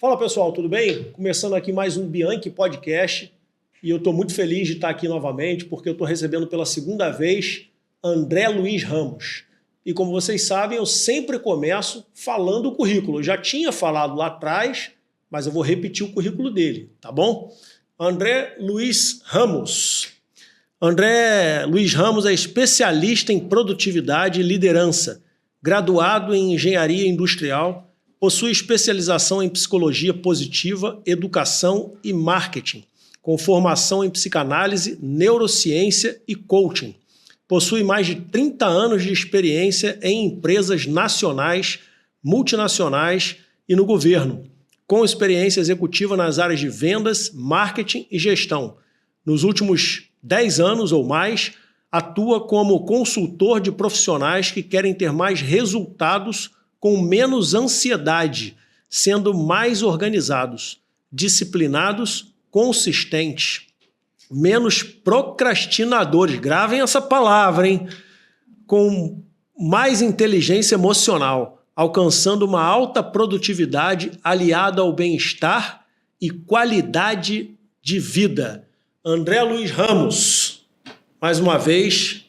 Fala pessoal, tudo bem? Começando aqui mais um Bianchi Podcast e eu estou muito feliz de estar aqui novamente porque eu estou recebendo pela segunda vez André Luiz Ramos. E como vocês sabem, eu sempre começo falando o currículo. Eu já tinha falado lá atrás, mas eu vou repetir o currículo dele, tá bom? André Luiz Ramos. André Luiz Ramos é especialista em produtividade e liderança, graduado em engenharia industrial, possui especialização em psicologia positiva, educação e marketing, com formação em psicanálise, neurociência e coaching. Possui mais de 30 anos de experiência em empresas nacionais, multinacionais e no governo, com experiência executiva nas áreas de vendas, marketing e gestão. Nos últimos 10 anos ou mais, atua como consultor de profissionais que querem ter mais resultados com menos ansiedade, sendo mais organizados, disciplinados, consistentes, menos procrastinadores. Gravem essa palavra, hein? Com mais inteligência emocional, alcançando uma alta produtividade aliada ao bem-estar e qualidade de vida. André Luiz Ramos, mais uma vez,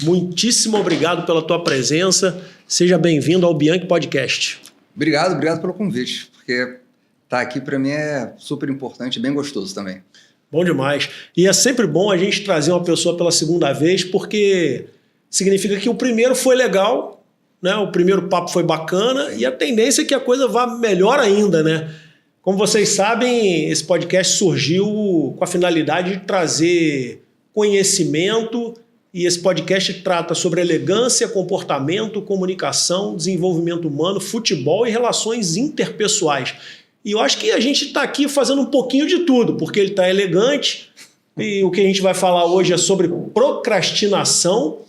muitíssimo obrigado pela tua presença. Seja bem-vindo ao Bianchi Podcast. Obrigado pelo convite, porque estar aqui para mim é super importante e bem gostoso também. Bom demais. E é sempre bom a gente trazer uma pessoa pela segunda vez, porque significa que o primeiro foi legal, né? O primeiro papo foi bacana e a tendência é que a coisa vá melhor ainda, né? Como vocês sabem, esse podcast surgiu com a finalidade de trazer conhecimento. E esse podcast trata sobre elegância, comportamento, comunicação, desenvolvimento humano, futebol e relações interpessoais. E eu acho que a gente está aqui fazendo um pouquinho de tudo, porque ele está elegante. E o que a gente vai falar hoje é sobre procrastinação,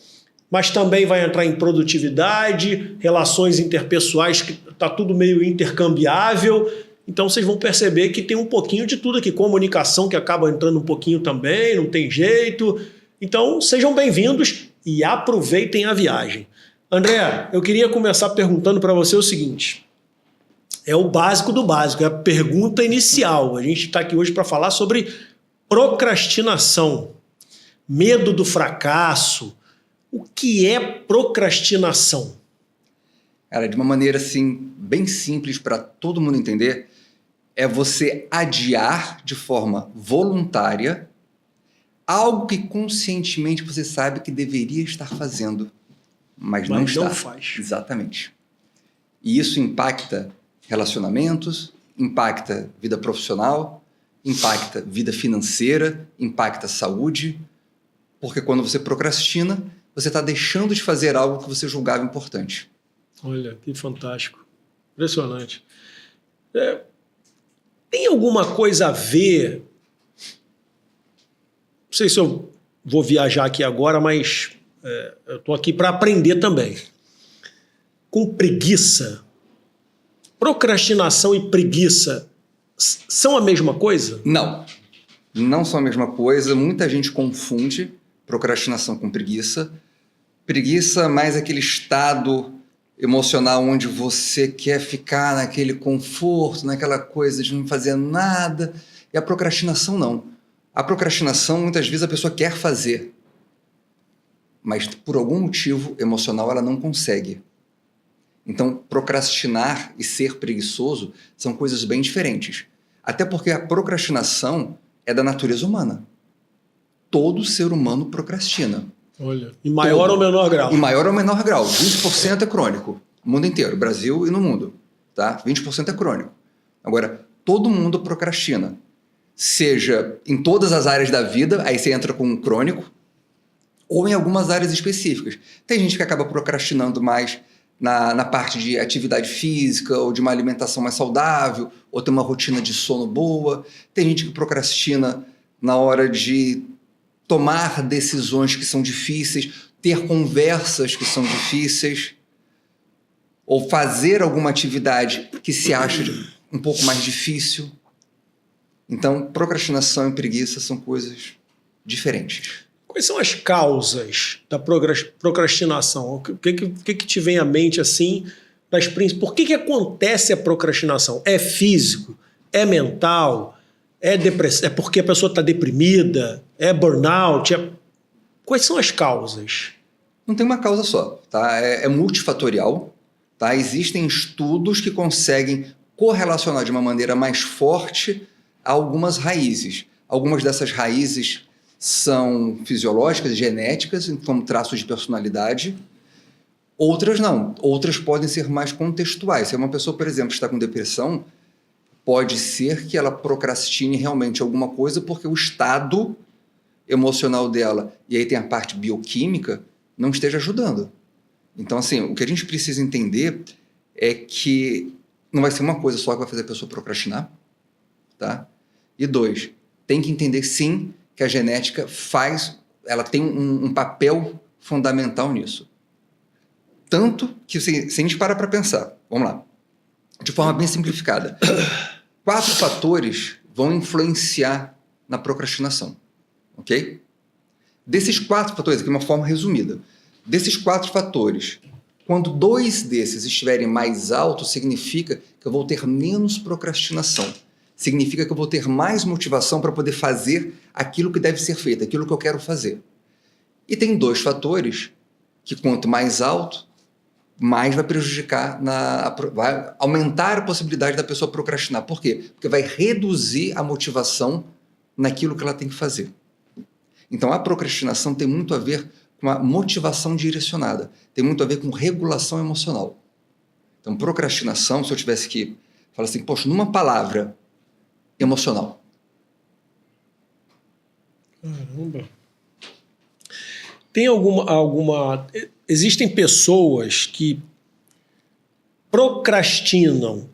mas também vai entrar em produtividade, relações interpessoais, que está tudo meio intercambiável. Então vocês vão perceber que tem um pouquinho de tudo aqui. Comunicação que acaba entrando um pouquinho também, não tem jeito. Então, sejam bem-vindos e aproveitem a viagem. André, eu queria começar perguntando para você o seguinte. É o básico do básico, é a pergunta inicial. A gente está aqui hoje para falar sobre procrastinação, medo do fracasso. O que é procrastinação? Cara, de uma maneira assim, bem simples para todo mundo entender, é você adiar de forma voluntária algo que conscientemente você sabe que deveria estar fazendo, mas não está. Não faz. Exatamente. E isso impacta relacionamentos, impacta vida profissional, impacta vida financeira, impacta saúde, porque quando você procrastina, você está deixando de fazer algo que você julgava importante. Olha, que fantástico. Impressionante. Tem alguma coisa a ver... Não sei se eu vou viajar aqui agora, mas eu estou aqui para aprender também. Com preguiça. Procrastinação e preguiça são a mesma coisa? Não. Não são a mesma coisa. Muita gente confunde procrastinação com preguiça. Preguiça mais aquele estado emocional onde você quer ficar naquele conforto, naquela coisa de não fazer nada. E a procrastinação não. A procrastinação, muitas vezes, a pessoa quer fazer, mas por algum motivo emocional ela não consegue. Então, procrastinar e ser preguiçoso são coisas bem diferentes. Até porque a procrastinação é da natureza humana. Todo ser humano procrastina. Olha, em maior ou menor grau? Em maior ou menor grau. 20% é crônico. No mundo inteiro, Brasil e no mundo. Tá? 20% é crônico. Agora, todo mundo procrastina. Seja em todas as áreas da vida, aí você entra com um crônico, ou em algumas áreas específicas. Tem gente que acaba procrastinando mais na parte de atividade física, ou de uma alimentação mais saudável, ou tem uma rotina de sono boa. Tem gente que procrastina na hora de tomar decisões que são difíceis, ter conversas que são difíceis, ou fazer alguma atividade que se acha um pouco mais difícil. Então, procrastinação e preguiça são coisas diferentes. Quais são as causas da procrastinação? O que te vem à mente assim Por que acontece a procrastinação? É físico? É mental? É depressão? É porque a pessoa está deprimida? É burnout? Quais são as causas? Não tem uma causa só, tá? É multifatorial, tá? Existem estudos que conseguem correlacionar de uma maneira mais forte algumas raízes. Algumas dessas raízes são fisiológicas, genéticas, como traços de personalidade. Outras não. Outras podem ser mais contextuais. Se uma pessoa, por exemplo, está com depressão, pode ser que ela procrastine realmente alguma coisa porque o estado emocional dela, e aí tem a parte bioquímica, não esteja ajudando. Então, assim, o que a gente precisa entender é que não vai ser uma coisa só que vai fazer a pessoa procrastinar, tá? E 2, tem que entender, sim, que a genética ela tem um papel fundamental nisso. Tanto que, se a gente para pensar, vamos lá, de forma bem simplificada, 4 fatores vão influenciar na procrastinação, ok? Desses 4 fatores, aqui de uma forma resumida, desses 4 fatores, quando 2 desses estiverem mais altos, significa que eu vou ter menos procrastinação. Significa que eu vou ter mais motivação para poder fazer aquilo que deve ser feito, aquilo que eu quero fazer. E tem 2 fatores que, quanto mais alto, mais vai prejudicar, vai aumentar a possibilidade da pessoa procrastinar. Por quê? Porque vai reduzir a motivação naquilo que ela tem que fazer. Então, a procrastinação tem muito a ver com a motivação direcionada, tem muito a ver com regulação emocional. Então, procrastinação, se eu tivesse que falar assim, poxa, numa palavra, emocional. Caramba. Tem Existem pessoas que procrastinam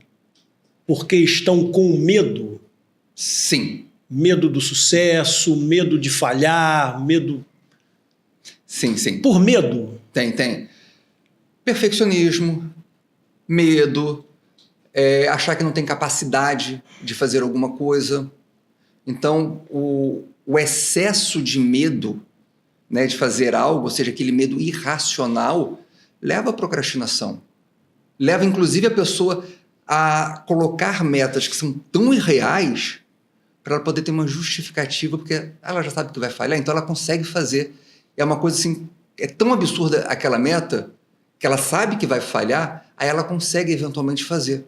porque estão com medo? Sim. Medo do sucesso, medo de falhar, medo... Sim, sim. Por medo? Tem. Perfeccionismo, medo, achar que não tem capacidade de fazer alguma coisa. Então, o excesso de medo, né, de fazer algo, ou seja, aquele medo irracional, leva à procrastinação. Leva, inclusive, a pessoa a colocar metas que são tão irreais para ela poder ter uma justificativa, porque ela já sabe que vai falhar, então ela consegue fazer. É uma coisa assim, é tão absurda aquela meta, que ela sabe que vai falhar, aí ela consegue eventualmente fazer.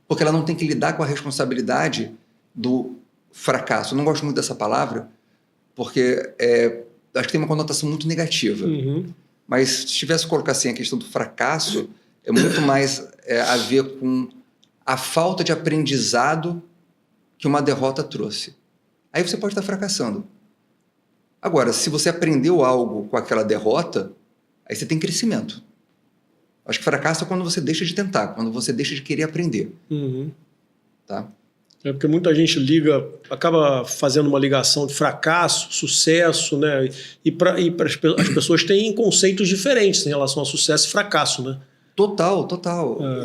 Porque ela não tem que lidar com a responsabilidade do fracasso. Eu não gosto muito dessa palavra, porque acho que tem uma conotação muito negativa. Uhum. Mas se tivesse que colocar assim a questão do fracasso, é muito mais a ver com a falta de aprendizado que uma derrota trouxe. Aí você pode estar fracassando. Agora, se você aprendeu algo com aquela derrota, aí você tem crescimento. Acho que fracasso é quando você deixa de tentar, quando você deixa de querer aprender. Uhum. Tá? É porque muita gente acaba fazendo uma ligação de fracasso, sucesso, né? As pessoas têm conceitos diferentes em relação a sucesso e fracasso, né? Total.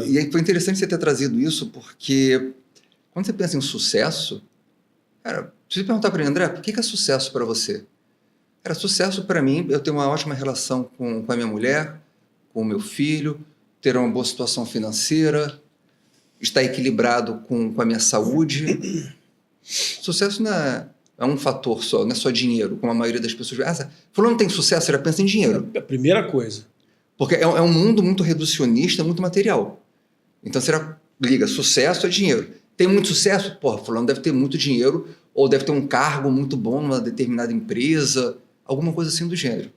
E aí foi interessante você ter trazido isso, porque quando você pensa em sucesso, cara, se você perguntar para mim, André, o que é sucesso para você? Cara, sucesso para mim, eu tenho uma ótima relação com a minha mulher, com o meu filho, ter uma boa situação financeira, estar equilibrado com a minha saúde. Sucesso não é um fator só, não é só dinheiro, como a maioria das pessoas... fulano tem sucesso, já pensa em dinheiro. É a primeira coisa. Porque é um mundo muito reducionista, muito material. Então, você liga, sucesso é dinheiro. Tem muito sucesso? Porra, fulano deve ter muito dinheiro, ou deve ter um cargo muito bom numa determinada empresa, alguma coisa assim do gênero.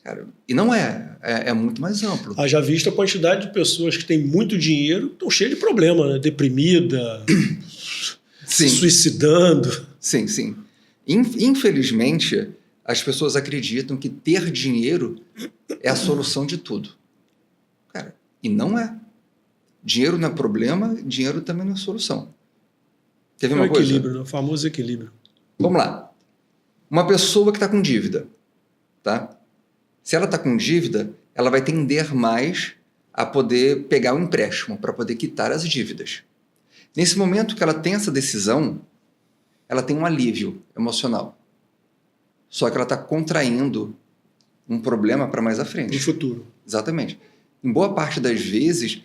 Cara, e não é muito mais amplo. Haja visto a quantidade de pessoas que têm muito dinheiro, estão cheias de problema, né? Deprimida, se suicidando. Sim. Infelizmente, as pessoas acreditam que ter dinheiro é a solução de tudo. Cara, e não é. Dinheiro não é problema, dinheiro também não é solução. Quer ver uma coisa? Equilíbrio, né? O famoso equilíbrio. Vamos lá. Uma pessoa que está com dívida, tá? Se ela está com dívida, ela vai tender mais a poder pegar o empréstimo para poder quitar as dívidas. Nesse momento que ela tem essa decisão, ela tem um alívio emocional. Só que ela está contraindo um problema para mais à frente. No futuro. Exatamente. em boa parte das vezes,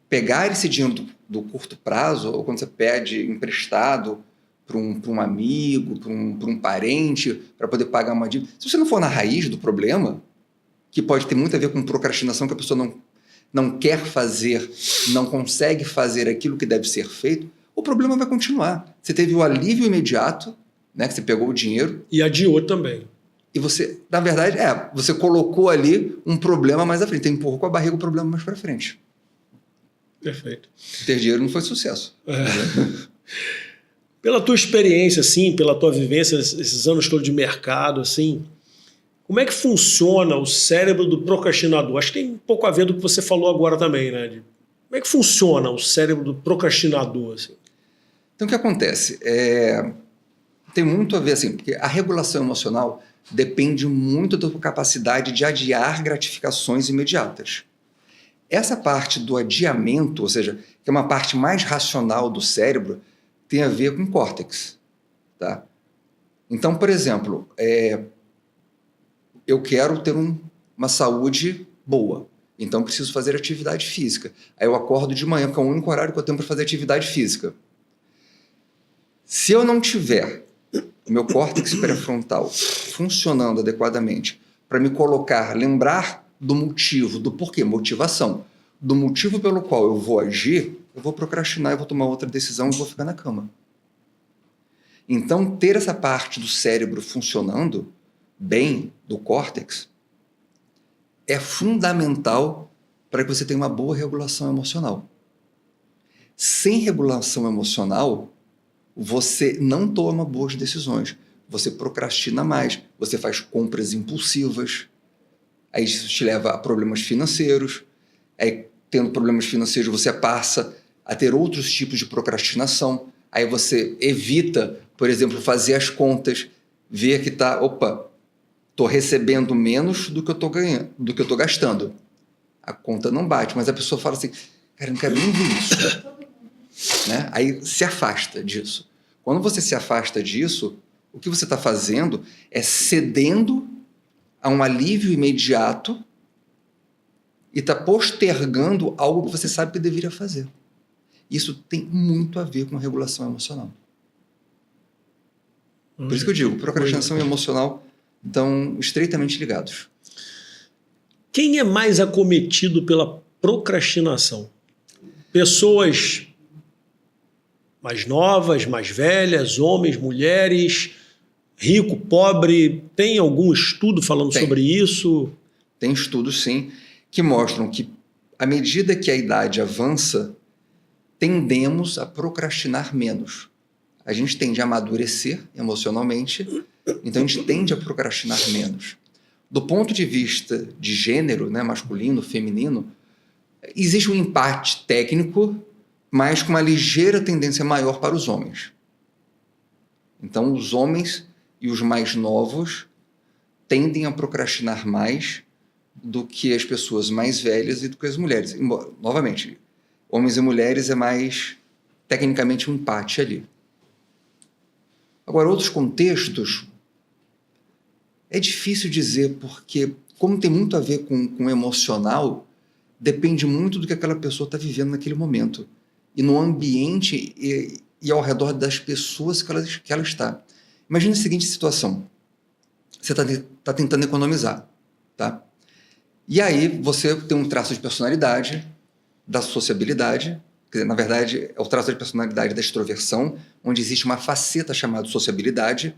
pegar esse dinheiro do curto prazo, ou quando você pede emprestado para um amigo, para um parente, para poder pagar uma dívida, se você não for na raiz do problema, que pode ter muito a ver com procrastinação, que a pessoa não quer fazer, não consegue fazer aquilo que deve ser feito, o problema vai continuar. Você teve o alívio imediato, né, que você pegou o dinheiro. E adiou também. E você, na verdade, você colocou ali um problema mais à frente. Você empurrou com a barriga o problema mais para frente. Perfeito. Ter dinheiro não foi sucesso. Pela tua experiência, assim, pela tua vivência, esses anos todos de mercado, assim, como é que funciona o cérebro do procrastinador? Acho que tem um pouco a ver do que você falou agora também, né? Como é que funciona o cérebro do procrastinador? Assim? Então, o que acontece? Tem muito a ver, assim, porque a regulação emocional depende muito da tua capacidade de adiar gratificações imediatas. Essa parte do adiamento, ou seja, que é uma parte mais racional do cérebro, tem a ver com o córtex. Tá? Então, por exemplo, eu quero ter uma saúde boa, então preciso fazer atividade física. Aí eu acordo de manhã, porque é o único horário que eu tenho para fazer atividade física. Se eu não tiver o meu córtex pré-frontal funcionando adequadamente para me colocar, lembrar do motivo, do porquê, motivação, do motivo pelo qual eu vou agir, eu vou procrastinar, eu vou tomar outra decisão e vou ficar na cama. Então, ter essa parte do cérebro funcionando bem, do córtex, é fundamental para que você tenha uma boa regulação emocional. Sem regulação emocional, você não toma boas decisões, você procrastina mais, você faz compras impulsivas, aí isso te leva a problemas financeiros, aí tendo problemas financeiros você passa a ter outros tipos de procrastinação, aí você evita, por exemplo, fazer as contas, ver que estou recebendo menos do que eu estou ganhando, do que eu estou gastando. A conta não bate, mas a pessoa fala assim, cara, eu não quero nem ver isso. Né? Aí se afasta disso. Quando você se afasta disso, o que você está fazendo é cedendo a um alívio imediato e está postergando algo que você sabe que deveria fazer. Isso tem muito a ver com a regulação emocional. Por isso que eu digo, procrastinação e emocional estão estreitamente ligados. Quem é mais acometido pela procrastinação? Pessoas mais novas, mais velhas, homens, mulheres, rico, pobre? Tem algum estudo falando sobre isso? Tem estudos, sim, que mostram que, à medida que a idade avança, tendemos a procrastinar menos. A gente tende a amadurecer emocionalmente, então a gente tende a procrastinar menos. Do ponto de vista de gênero, né, masculino, feminino, existe um empate técnico, mas com uma ligeira tendência maior para os homens. Então, os homens e os mais novos tendem a procrastinar mais do que as pessoas mais velhas e do que as mulheres. Novamente, homens e mulheres é mais, tecnicamente, um empate ali. Agora, outros contextos, é difícil dizer, porque, como tem muito a ver com o emocional, depende muito do que aquela pessoa está vivendo naquele momento. E no ambiente e ao redor das pessoas que ela está. Imagina a seguinte situação. Você está tentando economizar, tá? E aí você tem um traço de personalidade, da sociabilidade, quer dizer, na verdade é o traço de personalidade da extroversão, onde existe uma faceta chamada sociabilidade,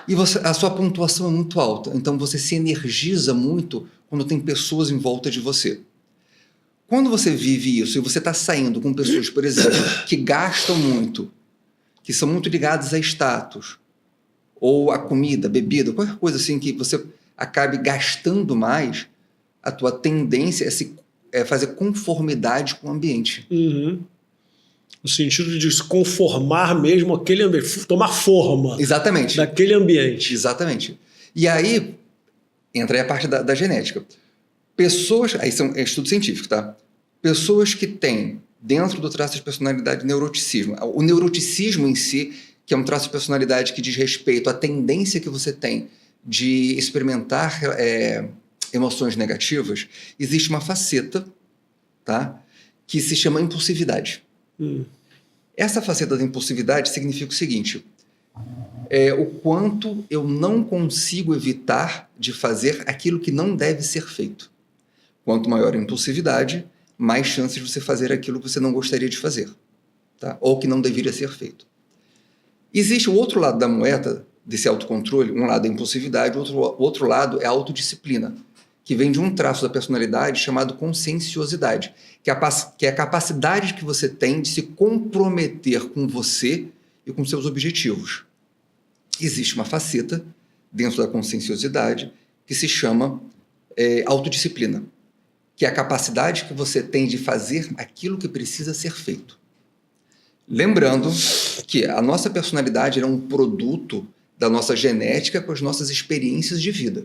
e a sua pontuação é muito alta, então você se energiza muito quando tem pessoas em volta de você. Quando você vive isso e você está saindo com pessoas, por exemplo, que gastam muito, que são muito ligadas a status, ou a comida, bebida, qualquer coisa assim que você acabe gastando mais, a tua tendência é fazer conformidade com o ambiente. Uhum. No sentido de se conformar mesmo aquele ambiente, tomar forma. Exatamente. Daquele ambiente. Exatamente. E aí entra aí a parte da genética. Pessoas, aí é estudo científico, tá? Pessoas que têm dentro do traço de personalidade neuroticismo. O neuroticismo em si, que é um traço de personalidade que diz respeito à tendência que você tem de experimentar emoções negativas, existe uma faceta, tá? Que se chama impulsividade. Essa faceta da impulsividade significa o seguinte: o quanto eu não consigo evitar de fazer aquilo que não deve ser feito. Quanto maior a impulsividade, mais chances de você fazer aquilo que você não gostaria de fazer, tá? Ou que não deveria ser feito. Existe o outro lado da moeda desse autocontrole. Um lado é a impulsividade, o outro lado é a autodisciplina, que vem de um traço da personalidade chamado conscienciosidade, que é a capacidade que você tem de se comprometer com você e com seus objetivos. Existe uma faceta dentro da conscienciosidade que se chama autodisciplina, que é a capacidade que você tem de fazer aquilo que precisa ser feito. Lembrando que a nossa personalidade é um produto da nossa genética com as nossas experiências de vida.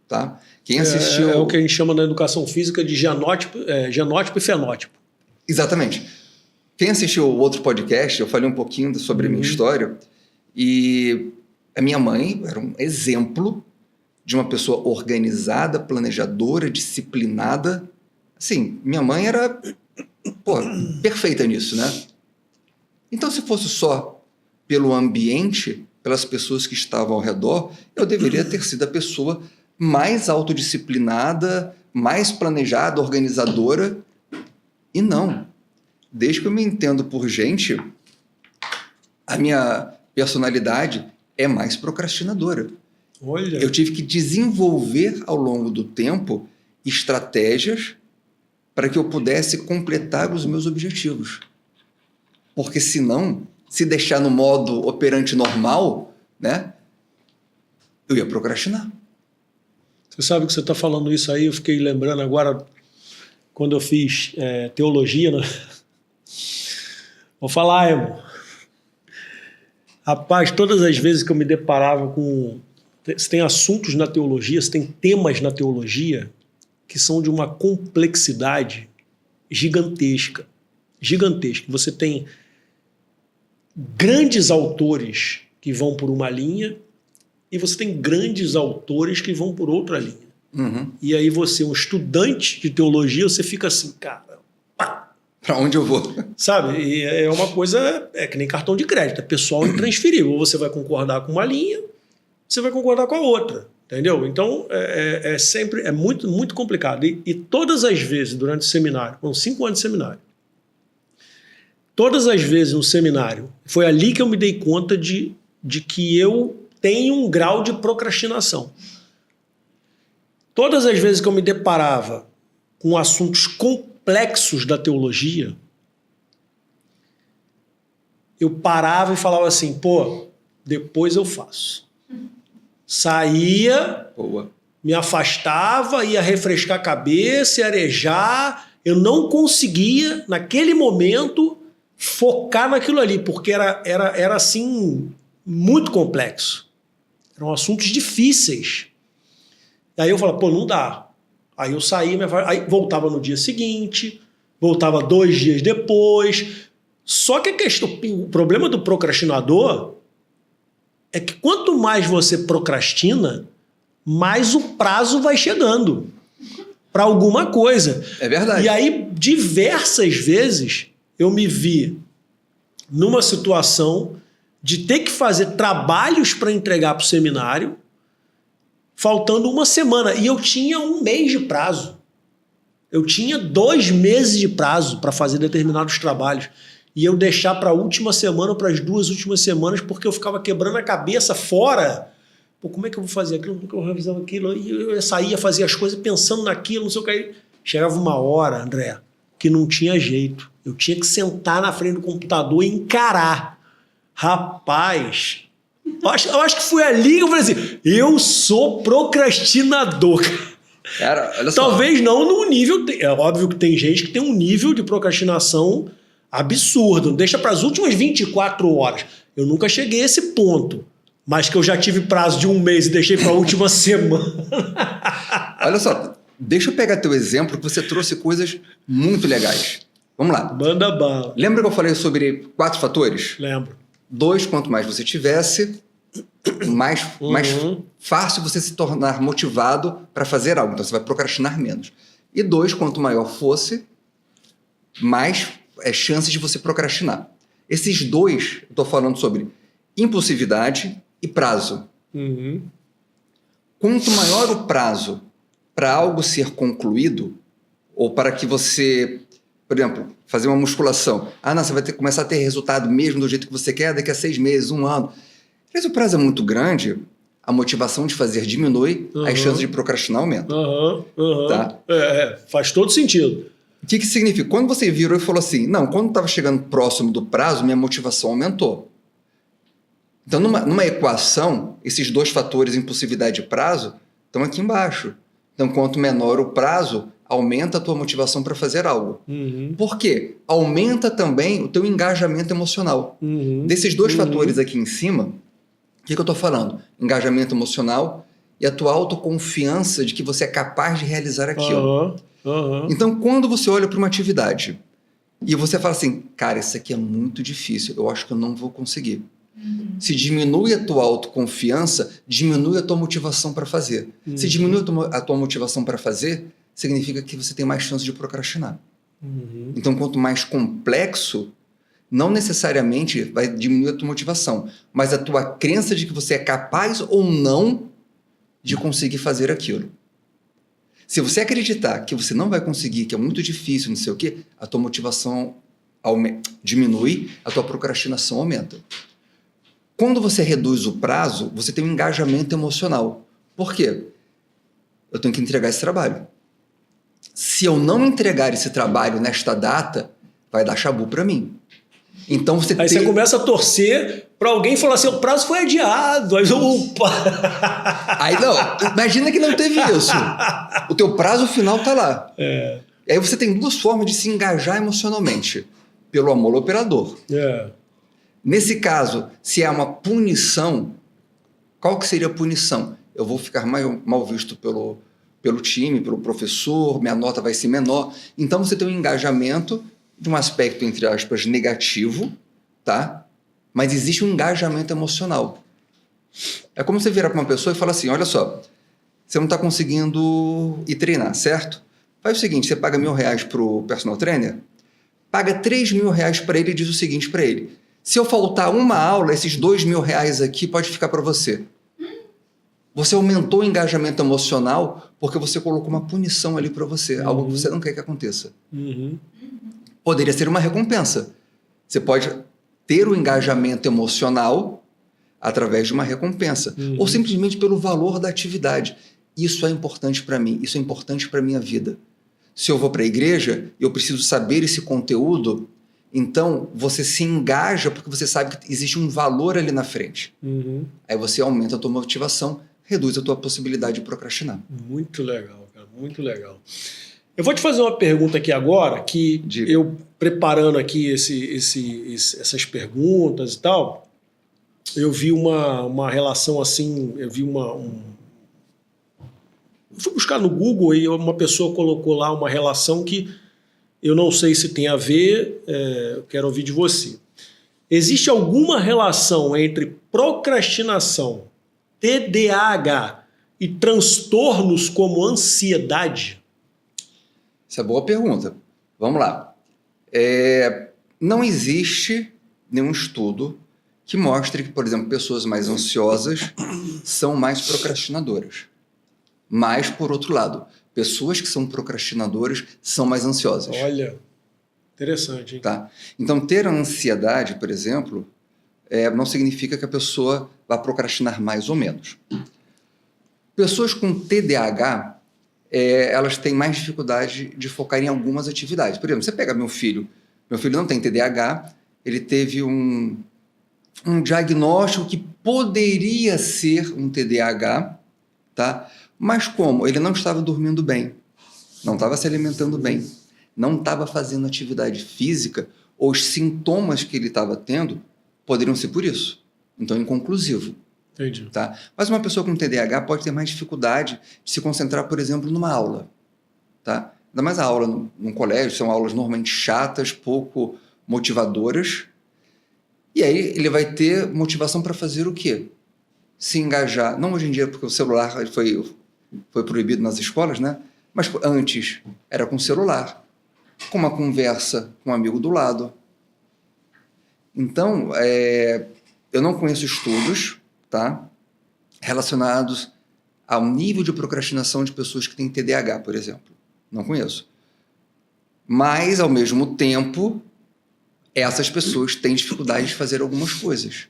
Tá? Quem assistiu... É o que a gente chama na educação física de genótipo e fenótipo. Exatamente. Quem assistiu o outro podcast, eu falei um pouquinho sobre a minha história, e a minha mãe era um exemplo de uma pessoa organizada, planejadora, disciplinada. Assim, minha mãe era perfeita nisso, né? Então, se fosse só pelo ambiente, pelas pessoas que estavam ao redor, eu deveria ter sido a pessoa mais autodisciplinada, mais planejada, organizadora. E não. Desde que eu me entendo por gente, a minha personalidade é mais procrastinadora. Olha. Eu tive que desenvolver ao longo do tempo estratégias para que eu pudesse completar os meus objetivos. Porque senão, se deixar no modo operante normal, né, eu ia procrastinar. Você sabe que você está falando isso aí, eu fiquei lembrando agora, quando eu fiz teologia, né? Vou falar, irmão. Rapaz, todas as vezes que eu me deparava com... Você tem assuntos na teologia, você tem temas na teologia que são de uma complexidade gigantesca. Gigantesca. Você tem grandes autores que vão por uma linha e você tem grandes autores que vão por outra linha. Uhum. E aí você, um estudante de teologia, você fica assim, cara... Para onde eu vou? Sabe? E é uma coisa... É que nem cartão de crédito. É pessoal intransferível. Ou você vai concordar com uma linha, você vai concordar com a outra. Entendeu? Então, sempre... É muito, muito complicado. E todas as vezes, durante o seminário, foram 5 anos de seminário, todas as vezes no seminário, foi ali que eu me dei conta de que eu tenho um grau de procrastinação. Todas as vezes que eu me deparava com assuntos complexos da teologia, eu parava e falava assim, depois eu faço. Saía, me afastava, ia refrescar a cabeça, ia arejar. Eu não conseguia, naquele momento, focar naquilo ali, porque era assim, muito complexo. Eram assuntos difíceis. Aí eu falava, não dá. Aí eu saía, aí voltava no dia seguinte, voltava 2 dias depois. Só que o problema do procrastinador é que quanto mais você procrastina, mais o prazo vai chegando para alguma coisa. É verdade. E aí, diversas vezes, eu me vi numa situação de ter que fazer trabalhos para entregar para o seminário, faltando 1 semana. E eu tinha 1 mês de prazo. Eu tinha 2 meses de prazo para fazer determinados trabalhos. E eu deixar para a última semana, para as 2 últimas semanas, porque eu ficava quebrando a cabeça fora. Como é que eu vou fazer aquilo? Como é que eu vou revisar aquilo? E eu saía, fazia as coisas pensando naquilo, não sei o que. Chegava uma hora, André, que não tinha jeito. Eu tinha que sentar na frente do computador e encarar. Rapaz, eu acho que foi ali que eu falei assim, eu sou procrastinador. Cara, olha só. Talvez não num nível... É óbvio que tem gente que tem um nível de procrastinação absurdo. Deixa para as últimas 24 horas. Eu nunca cheguei a esse ponto. Mas que eu já tive prazo de 1 mês e deixei para a última semana. Olha só, deixa eu pegar teu exemplo, que você trouxe coisas muito legais. Vamos lá. Manda bala. Lembra que eu falei sobre 4 fatores? Lembro. 2, quanto mais você tivesse. mais fácil você se tornar motivado para fazer algo. Então, você vai procrastinar menos. E 2, quanto maior fosse, mais chances de você procrastinar. Esses 2, eu estou falando sobre impulsividade e prazo. Quanto maior o prazo para algo ser concluído, ou para que você, por exemplo, fazer uma musculação. Não, você vai começar a ter resultado mesmo do jeito que você quer daqui a 6 meses, 1 ano. Se o prazo é muito grande, a motivação de fazer diminui, as chances de procrastinar aumentam. Tá? Faz todo sentido. O que significa? Quando você virou e falou assim, não, quando estava chegando próximo do prazo, minha motivação aumentou. Então, numa equação, esses 2 fatores, impulsividade e prazo, estão aqui embaixo. Então, quanto menor o prazo, aumenta a tua motivação para fazer algo. Por quê? Aumenta também o teu engajamento emocional. Desses 2 fatores aqui em cima, o que eu estou falando? Engajamento emocional e a tua autoconfiança de que você é capaz de realizar aquilo. Então, quando você olha para uma atividade e você fala assim, cara, isso aqui é muito difícil, eu acho que eu não vou conseguir. Se diminui a tua autoconfiança, diminui a tua motivação para fazer. Se diminui a tua motivação para fazer, significa que você tem mais chance de procrastinar. Então, quanto mais complexo, não necessariamente vai diminuir a tua motivação, mas a tua crença de que você é capaz ou não de conseguir fazer aquilo. Se você acreditar que você não vai conseguir, que é muito difícil, não sei o quê, a tua motivação diminui, a tua procrastinação aumenta. Quando você reduz o prazo, você tem um engajamento emocional. Por quê? Eu tenho que entregar esse trabalho. Se eu não entregar esse trabalho nesta data, vai dar chabu para mim. Então você você começa a torcer para alguém falar assim, o prazo foi adiado. Aí, Aí não, imagina que não teve isso. O teu prazo final está lá. E aí você tem 2 formas de se engajar emocionalmente. Pelo amor ao operador. Nesse caso, se é uma punição, qual que seria a punição? Eu vou ficar mal visto pelo time, pelo professor, minha nota vai ser menor. Então você tem um engajamento de um aspecto, entre aspas, negativo, tá? Mas existe um engajamento emocional. É como você virar para uma pessoa e falar assim, olha só, você não está conseguindo ir treinar, certo? Faz o seguinte, você paga R$1.000 para o personal trainer, paga R$3.000 para ele e diz o seguinte para ele, se eu faltar uma aula, esses R$2.000 aqui pode ficar para você. Você aumentou o engajamento emocional porque você colocou uma punição ali para você, algo que você não quer que aconteça. Poderia ser uma recompensa. Você pode ter o engajamento emocional através de uma recompensa, ou simplesmente pelo valor da atividade. Isso é importante para mim, isso é importante para a minha vida. Se eu vou para a igreja e eu preciso saber esse conteúdo, então você se engaja porque você sabe que existe um valor ali na frente. Aí você aumenta a tua motivação, reduz a tua possibilidade de procrastinar. Muito legal, cara, muito legal. Eu vou te fazer uma pergunta aqui agora, que eu preparando aqui essas perguntas e tal, eu vi uma relação assim, eu vi fui buscar no Google e uma pessoa colocou lá uma relação que eu não sei se tem a ver, eu quero ouvir de você. Existe alguma relação entre procrastinação, TDAH e transtornos como ansiedade? Essa é boa pergunta. Vamos lá. Não existe nenhum estudo que mostre que, por exemplo, pessoas mais ansiosas são mais procrastinadoras. Mas, por outro lado, pessoas que são procrastinadoras são mais ansiosas. Olha, interessante, hein? Tá? Então, ter ansiedade, por exemplo, não significa que a pessoa vá procrastinar mais ou menos. Pessoas com TDAH, elas têm mais dificuldade de focar em algumas atividades. Por exemplo, você pega meu filho não tem TDAH, ele teve um diagnóstico que poderia ser um TDAH, tá? Mas como? Ele não estava dormindo bem, não estava se alimentando bem, não estava fazendo atividade física, os sintomas que ele estava tendo poderiam ser por isso. Então, inconclusivo. Entendi. Tá? Mas uma pessoa com TDAH pode ter mais dificuldade de se concentrar, por exemplo, numa aula. Tá? Ainda mais a aula num colégio, são aulas normalmente chatas, pouco motivadoras. E aí ele vai ter motivação para fazer o quê? se engajar, não hoje em dia, porque o celular foi proibido nas escolas, né? Mas antes era com celular, com uma conversa com um amigo do lado. Então, eu não conheço estudos, tá, relacionados ao nível de procrastinação de pessoas que têm TDAH, por exemplo. Não conheço. Mas, ao mesmo tempo, essas pessoas têm dificuldade de fazer algumas coisas.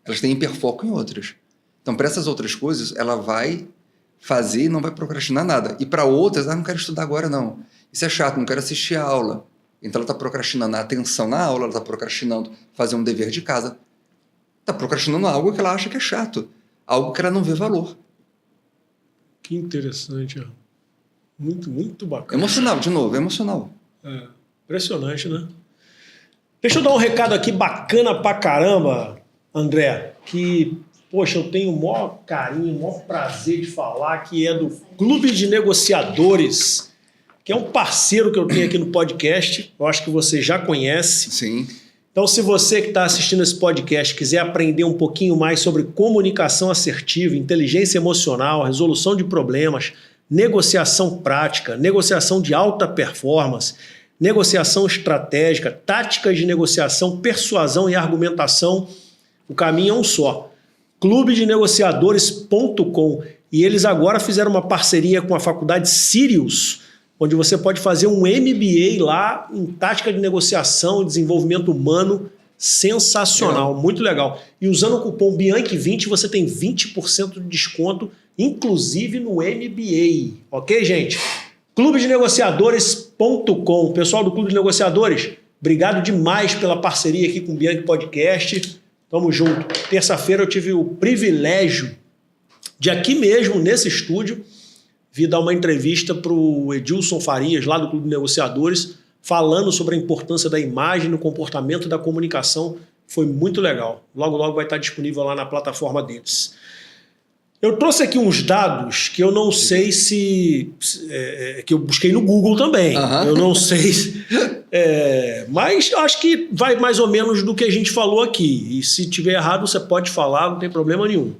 Elas têm hiperfoco em outras. Então, para essas outras coisas, ela vai fazer e não vai procrastinar nada. E para outras, não quero estudar agora, não. Isso é chato, não quero assistir a aula. Então, ela está procrastinando a atenção na aula, ela está procrastinando fazer um dever de casa. Está procrastinando algo que ela acha que é chato. Algo que ela não vê valor. Que interessante. Muito, muito bacana. Emocional, de novo, emocional. Impressionante, né? Deixa eu dar um recado aqui bacana pra caramba, André, que, poxa, eu tenho o maior carinho, o maior prazer de falar, que é do Clube de Negociadores, que é um parceiro que eu tenho aqui no podcast. Eu acho que você já conhece. Sim. Então, se você que está assistindo esse podcast quiser aprender um pouquinho mais sobre comunicação assertiva, inteligência emocional, resolução de problemas, negociação prática, negociação de alta performance, negociação estratégica, táticas de negociação, persuasão e argumentação, o caminho é um só. clubedenegociadores.com. E eles agora fizeram uma parceria com a faculdade Sirius, onde você pode fazer um MBA lá em tática de negociação e desenvolvimento humano. Sensacional, muito legal. E usando o cupom Bianchi20 você tem 20% de desconto, inclusive no MBA. Ok, gente? clubedenegociadores.com. Pessoal do Clube de Negociadores, obrigado demais pela parceria aqui com o Bianchi Podcast. Tamo junto. Terça-feira eu tive o privilégio de aqui mesmo, nesse estúdio, vir dar uma entrevista para o Edilson Farias, lá do Clube de Negociadores, falando sobre a importância da imagem no comportamento da comunicação. Foi muito legal. Logo, logo vai estar disponível lá na plataforma deles. Eu trouxe aqui uns dados que eu não sei se... que eu busquei no Google também. Eu não sei... mas acho que vai mais ou menos do que a gente falou aqui. E se tiver errado, você pode falar, não tem problema nenhum.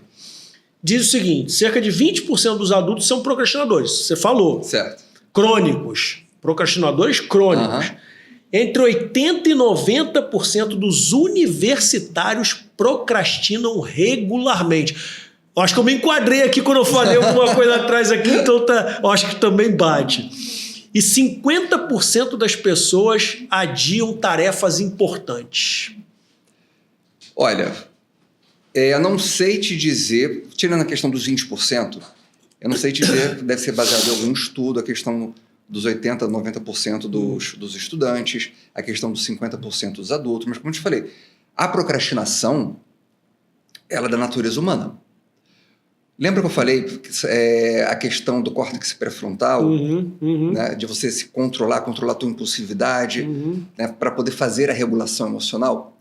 Diz o seguinte, cerca de 20% dos adultos são procrastinadores. Você falou. Certo. Crônicos. Procrastinadores crônicos. Entre 80% e 90% dos universitários procrastinam regularmente. Eu acho que eu me enquadrei aqui quando eu falei alguma coisa atrás aqui, então eu acho que também bate. E 50% das pessoas adiam tarefas importantes. Olha, eu não sei te dizer, tirando a questão dos 20%, eu não sei te dizer, deve ser baseado em algum estudo, a questão dos 80%, 90% dos estudantes, a questão dos 50% dos adultos, mas como eu te falei, a procrastinação, ela é da natureza humana. Lembra que eu falei a questão do córtex pré-frontal, né, de você se controlar a tua impulsividade, né, para poder fazer a regulação emocional?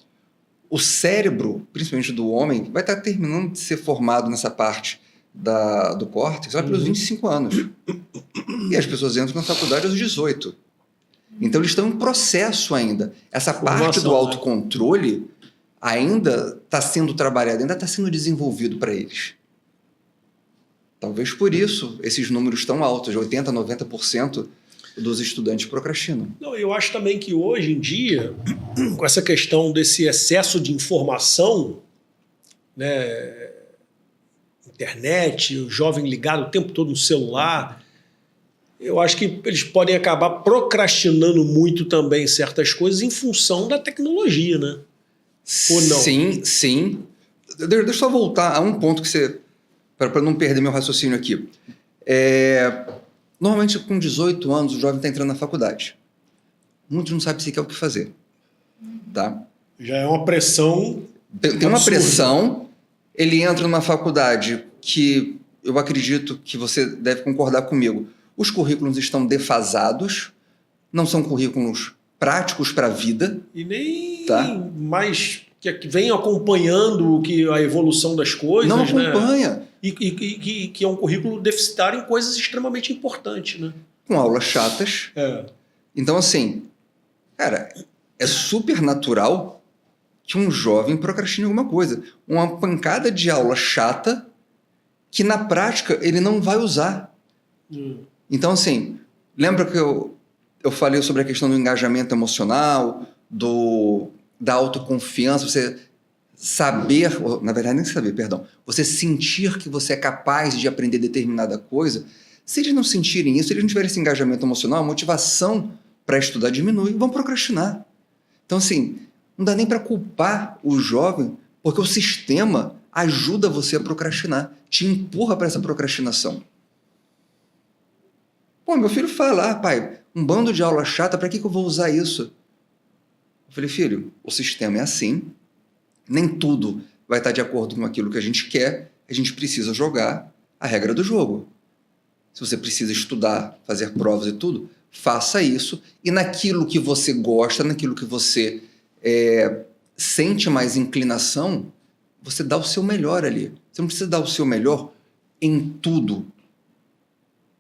O cérebro, principalmente do homem, vai estar terminando de ser formado nessa parte do córtex lá pelos 25 anos. E as pessoas entram na faculdade aos 18. Então eles estão em processo ainda. Essa parte do autocontrole ainda está sendo trabalhada, ainda está sendo desenvolvido para eles. Talvez por isso esses números tão altos, de 80% a 90% dos estudantes procrastinam. Não, eu acho também que hoje em dia, com essa questão desse excesso de informação, né, internet, o jovem ligado o tempo todo no celular, eu acho que eles podem acabar procrastinando muito também certas coisas em função da tecnologia, né? Ou não? Sim, sim. Deixa eu só voltar a um ponto que você... para não perder meu raciocínio aqui. Normalmente, com 18 anos, o jovem está entrando na faculdade. Muitos não sabem sequer o que fazer. Tá? Já é uma pressão... Tem uma pressão. Ele entra numa faculdade que eu acredito que você deve concordar comigo. Os currículos estão defasados, não são currículos práticos para a vida. E nem mais que vem acompanhando a evolução das coisas. Não acompanha. Né? E que é um currículo deficitário em coisas extremamente importantes. Né? Com aulas chatas. Então, assim, cara, é super natural que um jovem procrastine alguma coisa. Uma pancada de aula chata que na prática ele não vai usar. Então, assim, lembra que eu falei sobre a questão do engajamento emocional, da autoconfiança, você saber, na verdade nem saber, perdão, você sentir que você é capaz de aprender determinada coisa. Se eles não sentirem isso, se eles não tiverem esse engajamento emocional, a motivação para estudar diminui, vão procrastinar. Então, assim, não dá nem para culpar o jovem, porque o sistema ajuda você a procrastinar, te empurra para essa procrastinação. Pô, meu filho fala, pai, um bando de aula chata, para que eu vou usar isso? Eu falei, filho, o sistema é assim, nem tudo vai estar de acordo com aquilo que a gente quer, a gente precisa jogar a regra do jogo. Se você precisa estudar, fazer provas e tudo, faça isso, e naquilo que você gosta, naquilo que você sente mais inclinação, você dá o seu melhor ali. Você não precisa dar o seu melhor em tudo.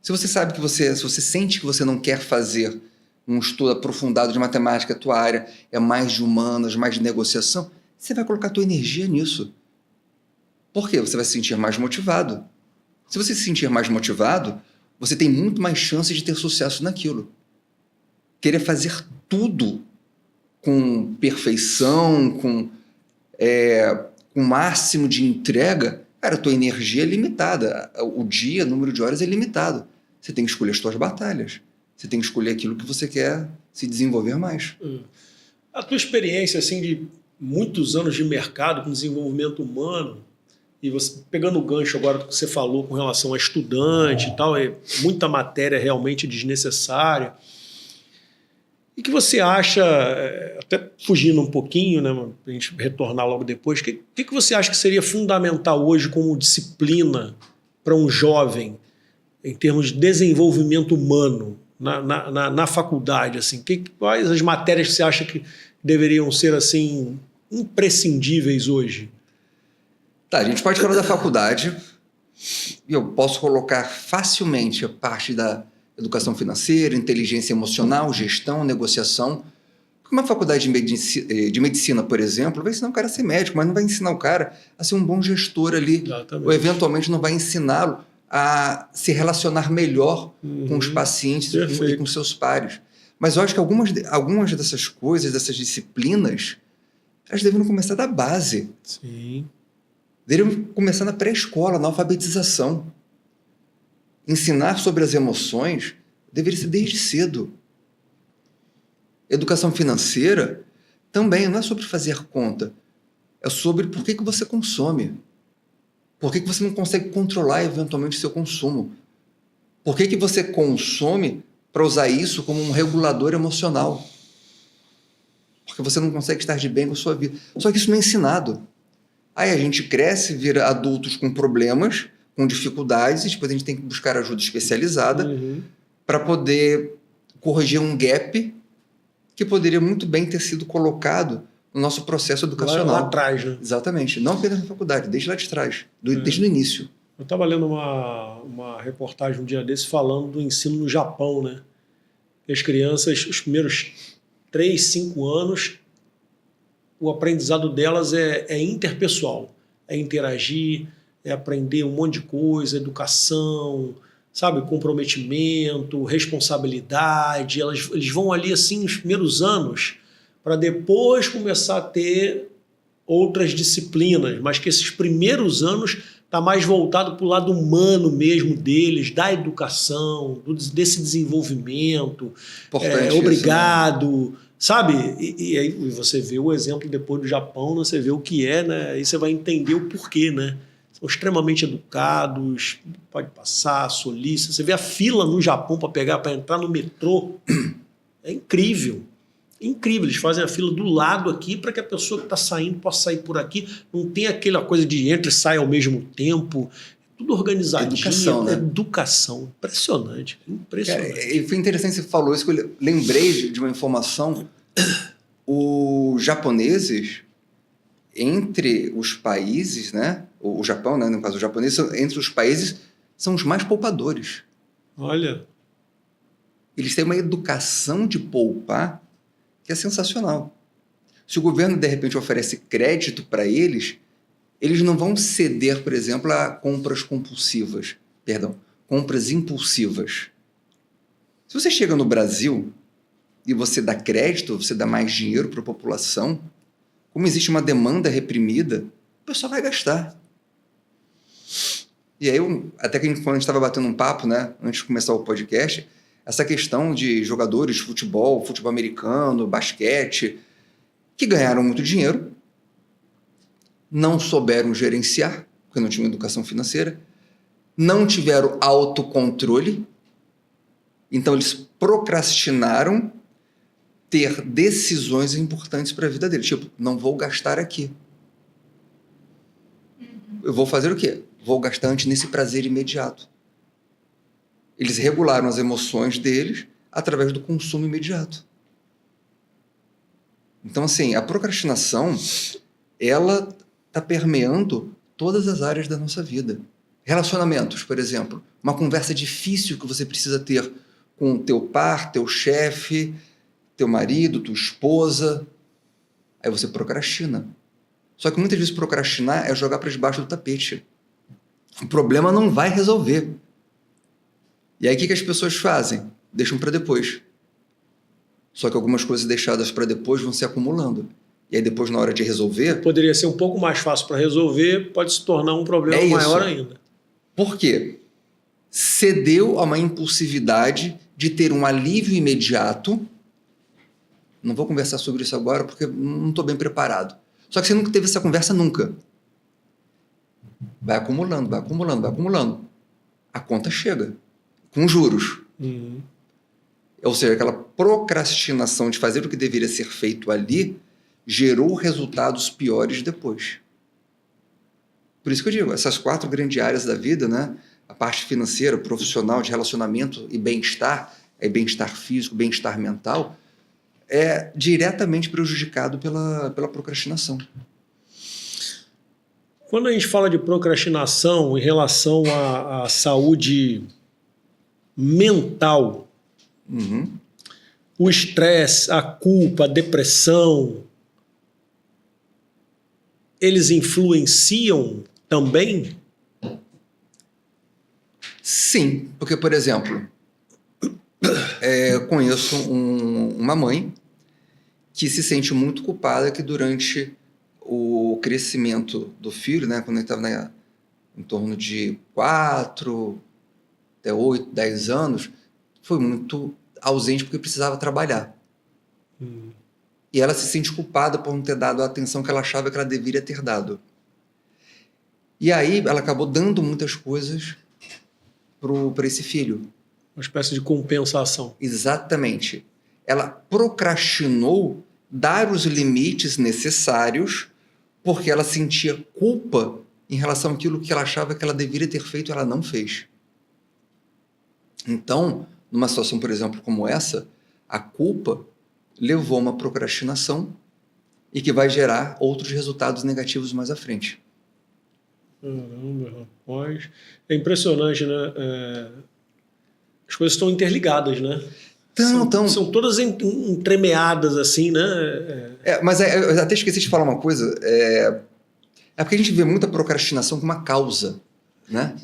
Se você sabe que se você sente que você não quer fazer um estudo aprofundado de matemática, a tua área é mais de humanas, mais de negociação, você vai colocar a tua energia nisso. Por quê? Você vai se sentir mais motivado. Se você se sentir mais motivado, você tem muito mais chance de ter sucesso naquilo. Querer fazer tudo com perfeição, com o máximo de entrega, cara, a tua energia é limitada. O dia, o número de horas é limitado. Você tem que escolher as tuas batalhas. Você tem que escolher aquilo que você quer se desenvolver mais. A tua experiência assim, de muitos anos de mercado com desenvolvimento humano, e você pegando o gancho agora do que você falou com relação a estudante e tal, muita matéria realmente desnecessária. E que você acha, até fugindo um pouquinho, né, para a gente retornar logo depois, que você acha que seria fundamental hoje como disciplina para um jovem em termos de desenvolvimento humano na faculdade? Assim? Quais as matérias que você acha que deveriam ser assim imprescindíveis hoje? Tá, a gente pode falar da faculdade, e eu posso colocar facilmente a parte da educação financeira, inteligência emocional, gestão, negociação. Uma faculdade de medicina, por exemplo, vai ensinar o cara a ser médico, mas não vai ensinar o cara a ser um bom gestor ali. Exatamente. Ou eventualmente não vai ensiná-lo a se relacionar melhor com os pacientes e com seus pares. Mas eu acho que algumas dessas coisas, dessas disciplinas, elas deveriam começar da base. Sim. Deveriam começar na pré-escola, na alfabetização. Ensinar sobre as emoções deveria ser desde cedo. Educação financeira também não é sobre fazer conta. É sobre por que você consome. Por que você não consegue controlar eventualmente o seu consumo. Por que você consome para usar isso como um regulador emocional. Porque você não consegue estar de bem com a sua vida. Só que isso não é ensinado. Aí a gente cresce, vira adultos com problemas, com dificuldades, e depois a gente tem que buscar ajuda especializada para poder corrigir um gap que poderia muito bem ter sido colocado no nosso processo educacional. Lá atrás, né? Exatamente. Não apenas na faculdade, desde lá de trás, desde o início. Eu estava lendo uma reportagem um dia desse falando do ensino no Japão, né? Que as crianças, os primeiros 3, 5 anos, o aprendizado delas é interpessoal, é interagir, é aprender um monte de coisa, educação, sabe, comprometimento, responsabilidade. Eles vão ali assim nos primeiros anos para depois começar a ter outras disciplinas, mas que esses primeiros anos está mais voltado para o lado humano mesmo deles, da educação, desse desenvolvimento. Obrigado. Isso, né? Sabe? E aí você vê o exemplo depois do Japão, né? Você vê o que é, né? Aí você vai entender o porquê, né? São extremamente educados, pode passar, solícita. Você vê a fila no Japão para entrar no metrô. É incrível. Incrível, eles fazem a fila do lado aqui para que a pessoa que está saindo possa sair por aqui. Não tem aquela coisa de entra e sai ao mesmo tempo. Tudo organizadinho. Educação, né? Educação. Impressionante. Impressionante. E foi interessante você falou isso, que eu lembrei de uma informação. Os japoneses, entre os países, né? O Japão, né? No caso, os japoneses, entre os países, são os mais poupadores. Olha. Eles têm uma educação de poupar que é sensacional. Se o governo, de repente, oferece crédito para eles, eles não vão ceder, por exemplo, a compras compulsivas. Perdão, compras impulsivas. Se você chega no Brasil e você dá crédito, você dá mais dinheiro para a população, como existe uma demanda reprimida, o pessoal vai gastar. E aí, até que quando a gente estava batendo um papo, né, antes de começar o podcast, essa questão de jogadores de futebol americano, basquete, que ganharam muito dinheiro, não souberam gerenciar, porque não tinham educação financeira, não tiveram autocontrole, então eles procrastinaram ter decisões importantes para a vida deles. Tipo, não vou gastar aqui. Eu vou fazer o quê? Vou gastar antes nesse prazer imediato. Eles regularam as emoções deles através do consumo imediato. Então, assim, a procrastinação, ela está permeando todas as áreas da nossa vida. Relacionamentos, por exemplo. Uma conversa difícil que você precisa ter com o teu par, teu chefe, teu marido, tua esposa. Aí você procrastina. Só que muitas vezes procrastinar é jogar para debaixo do tapete. O problema não vai resolver. E aí o que as pessoas fazem? Deixam para depois. Só que algumas coisas deixadas para depois vão se acumulando. E aí depois, na hora de resolver... Poderia ser um pouco mais fácil para resolver, pode se tornar um problema maior ainda. Por quê? Cedeu a uma impulsividade de ter um alívio imediato. Não vou conversar sobre isso agora porque não estou bem preparado. Só que você nunca teve essa conversa nunca. Vai acumulando, vai acumulando, vai acumulando. A conta chega. Com juros. Uhum. Ou seja, aquela procrastinação de fazer o que deveria ser feito ali gerou resultados piores depois. Por isso que eu digo, essas 4 grandes áreas da vida, né? A parte financeira, profissional, de relacionamento e bem-estar, bem-estar físico, bem-estar mental, é diretamente prejudicado pela procrastinação. Quando a gente fala de procrastinação em relação à saúde mental, o estresse, a culpa, a depressão, eles influenciam também? Sim, porque, por exemplo, conheço uma mãe que se sente muito culpada que durante o crescimento do filho, né, quando ele estava em torno de 4 até 8, 10 anos, foi muito ausente porque precisava trabalhar. E ela se sente culpada por não ter dado a atenção que ela achava que ela deveria ter dado. E aí ela acabou dando muitas coisas para esse filho. Uma espécie de compensação. Exatamente. Ela procrastinou dar os limites necessários porque ela sentia culpa em relação àquilo que ela achava que ela deveria ter feito e ela não fez. Então, numa situação, por exemplo, como essa, a culpa levou a uma procrastinação e que vai gerar outros resultados negativos mais à frente. Caramba, rapaz. É impressionante, né? As coisas estão interligadas, né? São todas entremeadas, assim, né? Mas eu até esqueci de falar uma coisa. É porque a gente vê muita procrastinação como uma causa, né?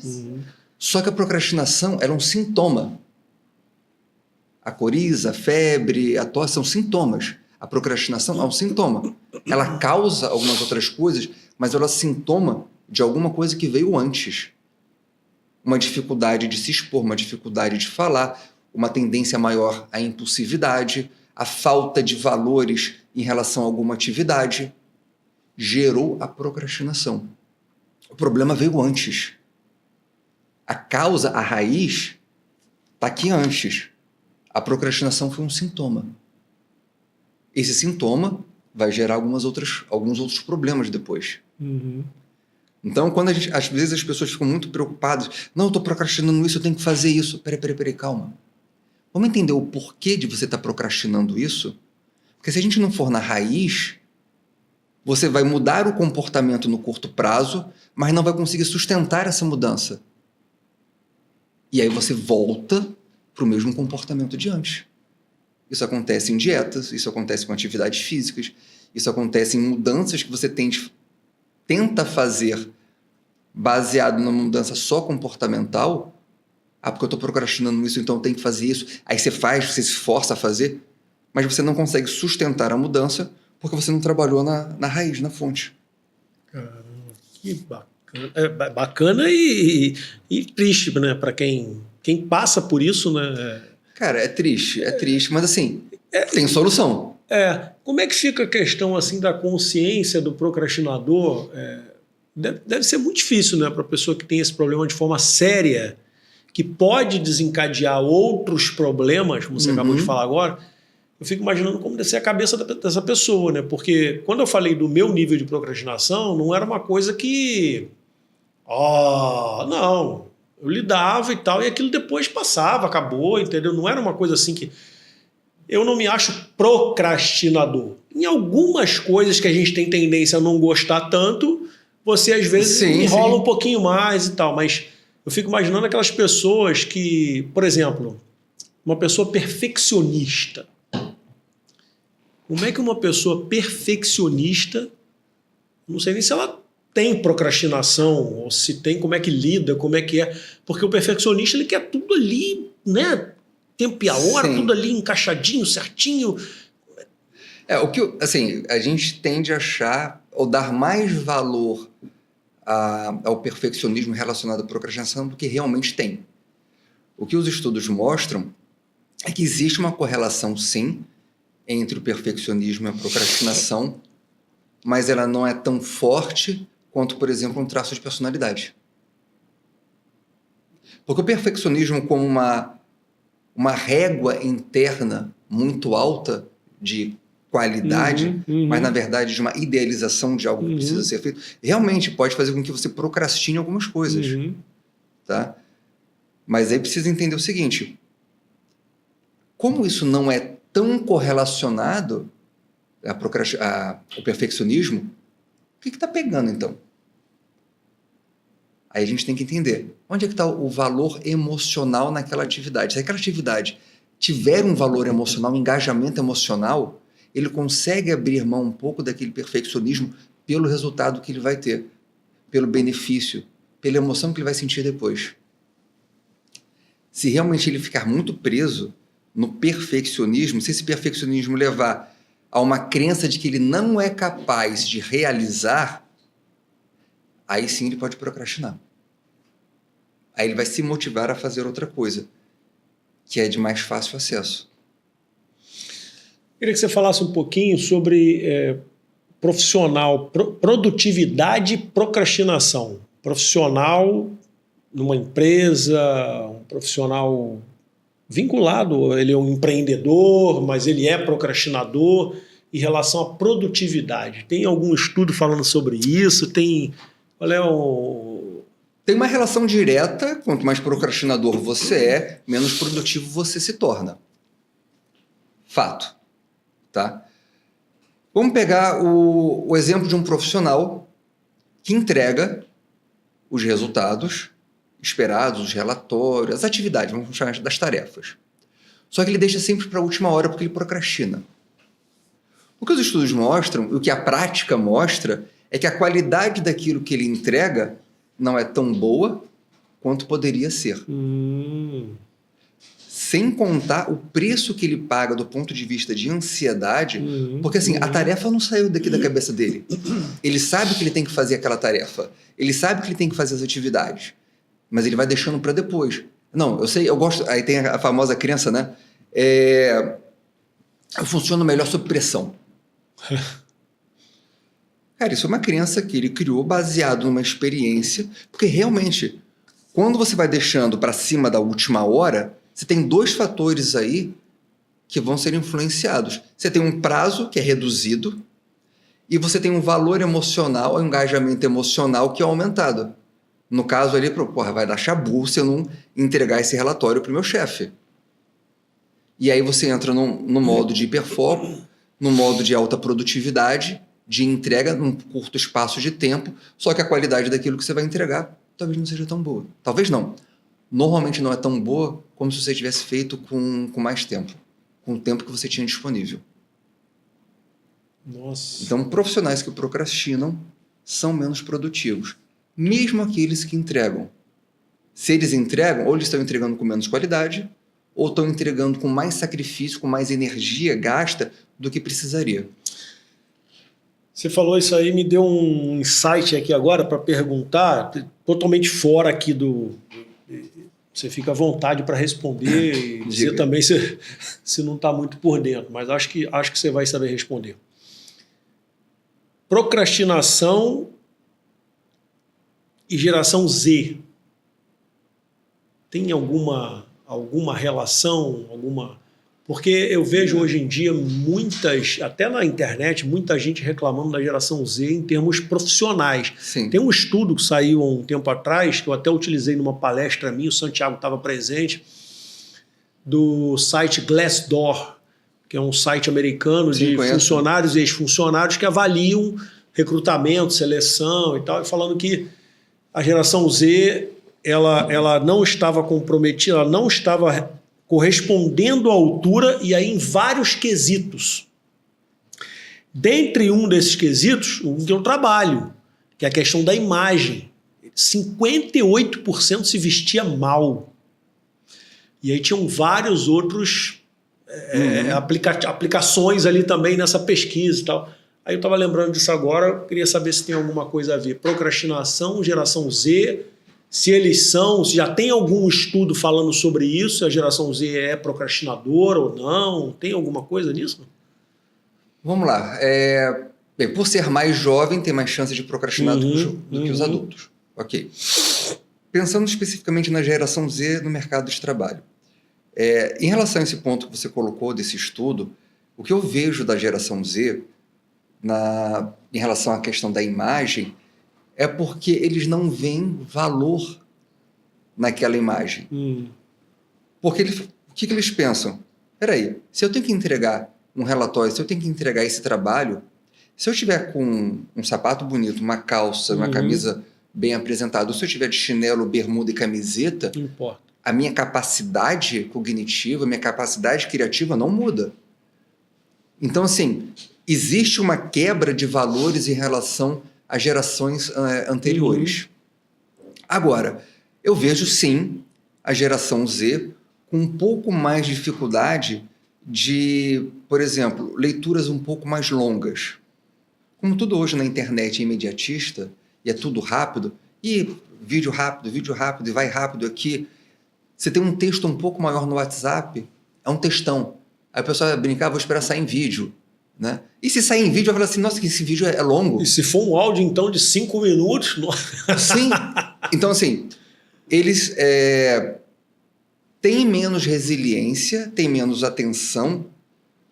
Só que a procrastinação ela é um sintoma. A coriza, a febre, a tosse são sintomas. A procrastinação é um sintoma. Ela causa algumas outras coisas, mas ela é sintoma de alguma coisa que veio antes. Uma dificuldade de se expor, uma dificuldade de falar, uma tendência maior à impulsividade, a falta de valores em relação a alguma atividade, gerou a procrastinação. O problema veio antes. A causa, a raiz, está aqui antes. A procrastinação foi um sintoma. Esse sintoma vai gerar alguns outros problemas depois. Então, quando às vezes as pessoas ficam muito preocupadas, não, eu estou procrastinando isso, eu tenho que fazer isso. Peraí, calma. Vamos entender o porquê de você estar procrastinando isso? Porque se a gente não for na raiz, você vai mudar o comportamento no curto prazo, mas não vai conseguir sustentar essa mudança. E aí você volta para o mesmo comportamento de antes. Isso acontece em dietas, isso acontece com atividades físicas, isso acontece em mudanças que você tenta fazer baseado numa mudança só comportamental. Porque eu estou procrastinando isso, então eu tenho que fazer isso. Aí você se esforça a fazer, mas você não consegue sustentar a mudança porque você não trabalhou na raiz, na fonte. Caramba, que bacana. É bacana e triste, né? Para quem passa por isso, né? Cara, é triste, mas assim, tem solução. Como é que fica a questão assim da consciência do procrastinador? Deve ser muito difícil, né, para a pessoa que tem esse problema de forma séria, que pode desencadear outros problemas, como você acabou de falar agora. Eu fico imaginando como deve ser a cabeça dessa pessoa, né? Porque quando eu falei do meu nível de procrastinação, não era uma coisa que... não, eu lidava e tal, e aquilo depois passava, acabou, entendeu? Não era uma coisa assim que... Eu não me acho procrastinador. Em algumas coisas que a gente tem tendência a não gostar tanto, você às vezes enrola um pouquinho mais e tal, mas eu fico imaginando aquelas pessoas que, por exemplo, uma pessoa perfeccionista. Como é que uma pessoa perfeccionista, não sei nem se ela tem procrastinação, ou se tem, como é que lida, como é que é, porque o perfeccionista ele quer tudo ali, né? Tempo e a hora, tudo ali encaixadinho, certinho. A gente tende a achar ou dar mais valor ao perfeccionismo relacionado à procrastinação do que realmente tem. O que os estudos mostram é que existe uma correlação, sim, entre o perfeccionismo e a procrastinação, mas ela não é tão forte quanto, por exemplo, um traço de personalidade. Porque o perfeccionismo como uma régua interna muito alta de qualidade, mas na verdade de uma idealização de algo que precisa ser feito, realmente pode fazer com que você procrastine algumas coisas. Tá? Mas aí precisa entender o seguinte, como isso não é tão correlacionado ao perfeccionismo, o que está pegando então? Aí a gente tem que entender onde é que está o valor emocional naquela atividade. Se aquela atividade tiver um valor emocional, um engajamento emocional, ele consegue abrir mão um pouco daquele perfeccionismo pelo resultado que ele vai ter, pelo benefício, pela emoção que ele vai sentir depois. Se realmente ele ficar muito preso no perfeccionismo, se esse perfeccionismo levar a uma crença de que ele não é capaz de realizar, aí sim ele pode procrastinar. Aí ele vai se motivar a fazer outra coisa, que é de mais fácil acesso. Queria que você falasse um pouquinho sobre profissional, produtividade e procrastinação. Profissional numa empresa, um profissional vinculado, ele é um empreendedor, mas ele é procrastinador em relação à produtividade. Tem algum estudo falando sobre isso? Qual é Tem uma relação direta, quanto mais procrastinador você é, menos produtivo você se torna. Fato. Tá? Vamos pegar o exemplo de um profissional que entrega os resultados esperados, os relatórios, as atividades, vamos chamar das tarefas. Só que ele deixa sempre para a última hora porque ele procrastina. O que os estudos mostram, e o que a prática mostra, é que a qualidade daquilo que ele entrega não é tão boa quanto poderia ser. Sem contar o preço que ele paga do ponto de vista de ansiedade, porque assim, a tarefa não saiu daqui da cabeça dele. Ele sabe que ele tem que fazer aquela tarefa, ele sabe que ele tem que fazer as atividades, mas ele vai deixando para depois. Não, eu sei, eu gosto, aí tem a famosa crença, né? Eu funciono melhor sob pressão. Cara, isso é uma crença que ele criou baseado numa experiência, porque realmente, quando você vai deixando para cima da última hora, você tem dois fatores aí que vão ser influenciados. Você tem um prazo que é reduzido e você tem um valor emocional, um engajamento emocional que é aumentado. No caso ali, vai dar chabu se eu não entregar esse relatório para o meu chefe. E aí você entra no modo de hiperfoco, no modo de alta produtividade, de entrega num curto espaço de tempo, só que a qualidade daquilo que você vai entregar talvez não seja tão boa. Talvez não. Normalmente não é tão boa como se você tivesse feito com mais tempo, com o tempo que você tinha disponível. Nossa. Então, profissionais que procrastinam são menos produtivos. Mesmo aqueles que entregam. Se eles entregam, ou eles estão entregando com menos qualidade, ou estão entregando com mais sacrifício, com mais energia gasta do que precisaria. Você falou isso aí, me deu um insight aqui agora para perguntar, totalmente fora aqui do... Você fica à vontade para responder e dizer também se não está muito por dentro, mas acho que você vai saber responder. Procrastinação e geração Z. Tem alguma relação, Porque eu vejo hoje em dia até na internet, muita gente reclamando da geração Z em termos profissionais. Sim. Tem um estudo que saiu há um tempo atrás, que eu até utilizei numa palestra minha, o Santiago estava presente, do site Glassdoor, que é um site americano de funcionários e ex-funcionários que avaliam recrutamento, seleção e tal, e falando que a geração Z ela não estava comprometida, ela não estava correspondendo à altura, e aí em vários quesitos. Dentre um desses quesitos, que eu trabalho, que é a questão da imagem. 58% se vestia mal. E aí tinham vários outros aplicações ali também nessa pesquisa e tal. Aí eu estava lembrando disso agora, eu queria saber se tem alguma coisa a ver. Procrastinação, geração Z, se já tem algum estudo falando sobre isso, se a geração Z é procrastinadora ou não, tem alguma coisa nisso? Vamos lá. Bem, por ser mais jovem, tem mais chance de procrastinar do que os adultos. Ok. Pensando especificamente na geração Z no mercado de trabalho. Em relação a esse ponto que você colocou desse estudo, o que eu vejo da geração Z em relação à questão da imagem é porque eles não veem valor naquela imagem. Porque o que eles pensam? Peraí, se eu tenho que entregar um relatório, se eu tenho que entregar esse trabalho, se eu tiver com um sapato bonito, uma calça, uma camisa bem apresentada, ou se eu tiver de chinelo, bermuda e camiseta, não importa. A minha capacidade cognitiva, a minha capacidade criativa não muda. Então, assim, existe uma quebra de valores em relação às gerações anteriores. Agora, eu vejo, sim, a geração Z com um pouco mais de dificuldade de, por exemplo, leituras um pouco mais longas. Como tudo hoje na internet é imediatista, e é tudo rápido, e vídeo rápido, e vai rápido aqui. Você tem um texto um pouco maior no WhatsApp, é um textão. Aí a pessoa vai brincar, vou esperar sair em vídeo. Né? E se sair em vídeo, vai falar assim, nossa, que esse vídeo é longo. E se for um áudio, então, de 5 minutos... Sim. Então, assim, eles têm menos resiliência, têm menos atenção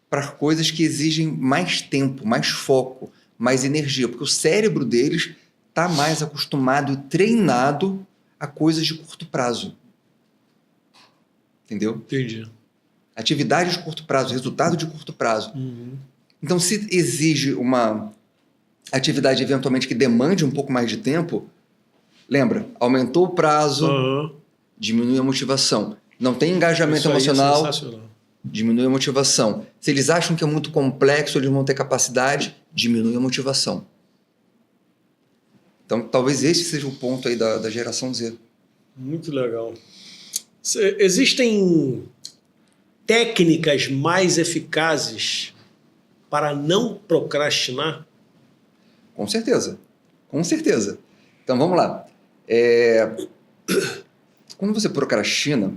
para coisas que exigem mais tempo, mais foco, mais energia, porque o cérebro deles está mais acostumado e treinado a coisas de curto prazo. Entendeu? Entendi. Atividade de curto prazo, resultado de curto prazo. Então, se exige uma atividade eventualmente que demande um pouco mais de tempo, lembra, aumentou o prazo, diminui a motivação. Não tem engajamento emocional, diminui a motivação. Se eles acham que é muito complexo, eles vão ter capacidade, diminui a motivação. Então, talvez esse seja o ponto aí da geração Z. Muito legal. Existem técnicas mais eficazes para não procrastinar? Com certeza. Com certeza. Então, vamos lá. Quando você procrastina,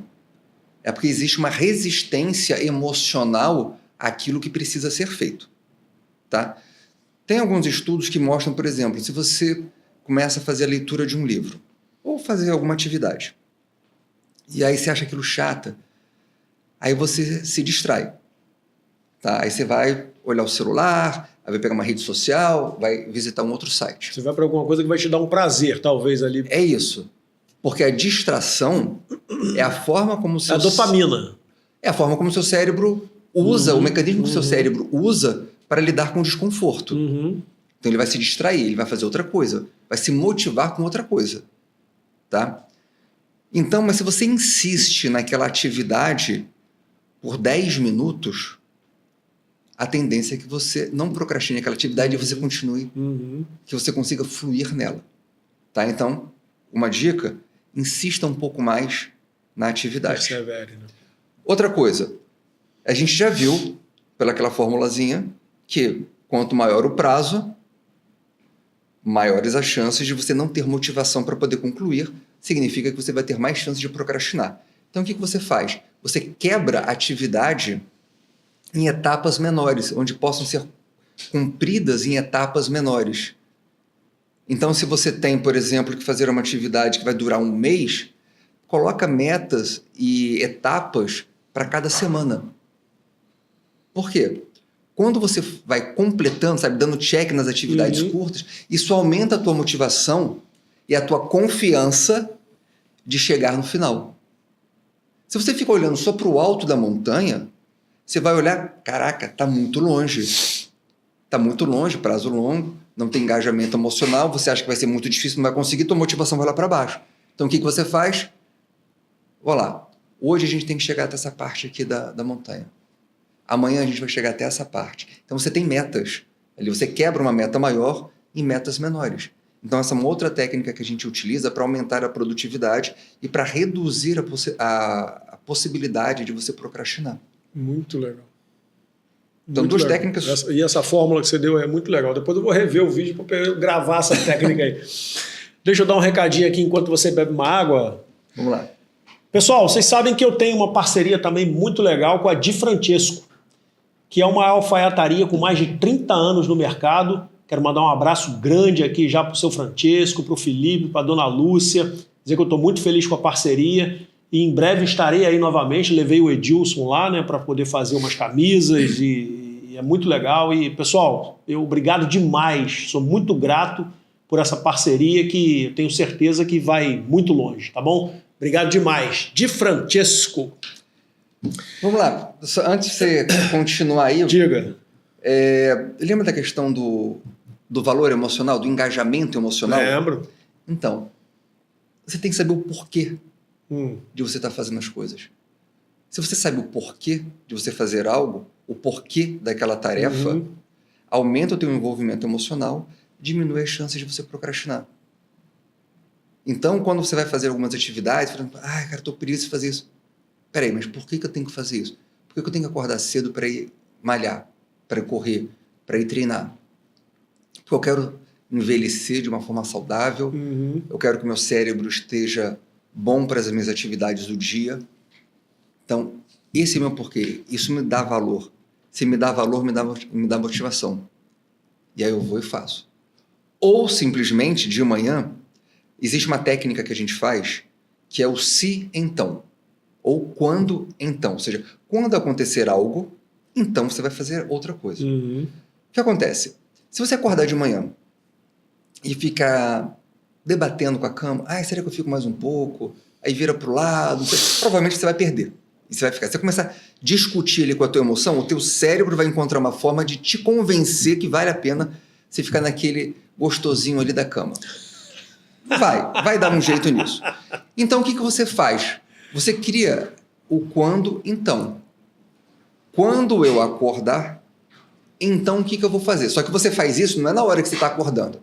é porque existe uma resistência emocional àquilo que precisa ser feito. Tá? Tem alguns estudos que mostram, por exemplo, se você começa a fazer a leitura de um livro ou fazer alguma atividade, e aí você acha aquilo chata, aí você se distrai. Tá? Aí você vai olhar o celular, aí vai pegar uma rede social, vai visitar um outro site. Você vai para alguma coisa que vai te dar um prazer, talvez, ali. É isso. Porque a distração é a forma como o seu... A dopamina. É a forma como o seu cérebro usa, o mecanismo que o seu cérebro usa para lidar com o desconforto. Então ele vai se distrair, ele vai fazer outra coisa, vai se motivar com outra coisa. Tá? Então, mas se você insiste naquela atividade por 10 minutos, a tendência é que você não procrastine aquela atividade e você continue, que você consiga fluir nela. Tá? Então, uma dica, insista um pouco mais na atividade. Persevere, né? Outra coisa, a gente já viu, pelaquela formulazinha, que quanto maior o prazo, maiores as chances de você não ter motivação para poder concluir, significa que você vai ter mais chances de procrastinar. Então, o que você faz? Você quebra a atividade em etapas menores, onde possam ser cumpridas em etapas menores. Então, se você tem, por exemplo, que fazer uma atividade que vai durar um mês, coloca metas e etapas para cada semana. Por quê? Quando você vai completando, sabe, dando check nas atividades curtas, isso aumenta a tua motivação e a tua confiança de chegar no final. Se você fica olhando só para o alto da montanha, você vai olhar, caraca, está muito longe. Está muito longe, prazo longo, não tem engajamento emocional, você acha que vai ser muito difícil, não vai conseguir, tua motivação vai lá para baixo. Então, o que você faz? Olha lá, hoje a gente tem que chegar até essa parte aqui da montanha. Amanhã a gente vai chegar até essa parte. Então, você tem metas. Ali você quebra uma meta maior em metas menores. Então, essa é uma outra técnica que a gente utiliza para aumentar a produtividade e para reduzir a possibilidade de você procrastinar. Muito legal. Então, duas técnicas... E essa fórmula que você deu é muito legal. Depois eu vou rever o vídeo para gravar essa técnica aí. Deixa eu dar um recadinho aqui enquanto você bebe uma água. Vamos lá. Pessoal, vocês sabem que eu tenho uma parceria também muito legal com a Di Francesco, que é uma alfaiataria com mais de 30 anos no mercado. Quero mandar um abraço grande aqui já para o seu Francesco, para o Felipe, para a dona Lúcia, dizer que eu estou muito feliz com a parceria e em breve estarei aí novamente. Levei o Edilson lá, né, para poder fazer umas camisas e é muito legal. E, pessoal, obrigado demais, sou muito grato por essa parceria que eu tenho certeza que vai muito longe, tá bom? Obrigado demais. Di Francesco. Vamos lá. Antes de você continuar aí... Diga. Lembra da questão do valor emocional, do engajamento emocional? Lembro. Então, você tem que saber o porquê de você estar fazendo as coisas. Se você sabe o porquê de você fazer algo, o porquê daquela tarefa, aumenta o teu envolvimento emocional, diminui as chances de você procrastinar. Então, quando você vai fazer algumas atividades, falando, cara, estou preguiça de fazer isso. Peraí, mas por que eu tenho que fazer isso? Por que eu tenho que acordar cedo para ir malhar, para ir correr, para ir treinar? Porque eu quero envelhecer de uma forma saudável, eu quero que o meu cérebro esteja bom para as minhas atividades do dia. Então, esse é o meu porquê. Isso me dá valor. Se me dá valor, me dá motivação. E aí eu vou e faço. Ou, simplesmente, de manhã, existe uma técnica que a gente faz, que é o se então. Ou quando então. Ou seja, quando acontecer algo, então você vai fazer outra coisa. O que acontece? Se você acordar de manhã e ficar debatendo com a cama, será que eu fico mais um pouco? Aí vira para o lado, provavelmente você vai perder. E você vai ficar. Você começar a discutir ali com a tua emoção, o teu cérebro vai encontrar uma forma de te convencer que vale a pena você ficar naquele gostosinho ali da cama. Vai dar um jeito nisso. Então, o que você faz? Você cria o quando, então. Quando eu acordar, então o que eu vou fazer? Só que você faz isso não é na hora que você está acordando.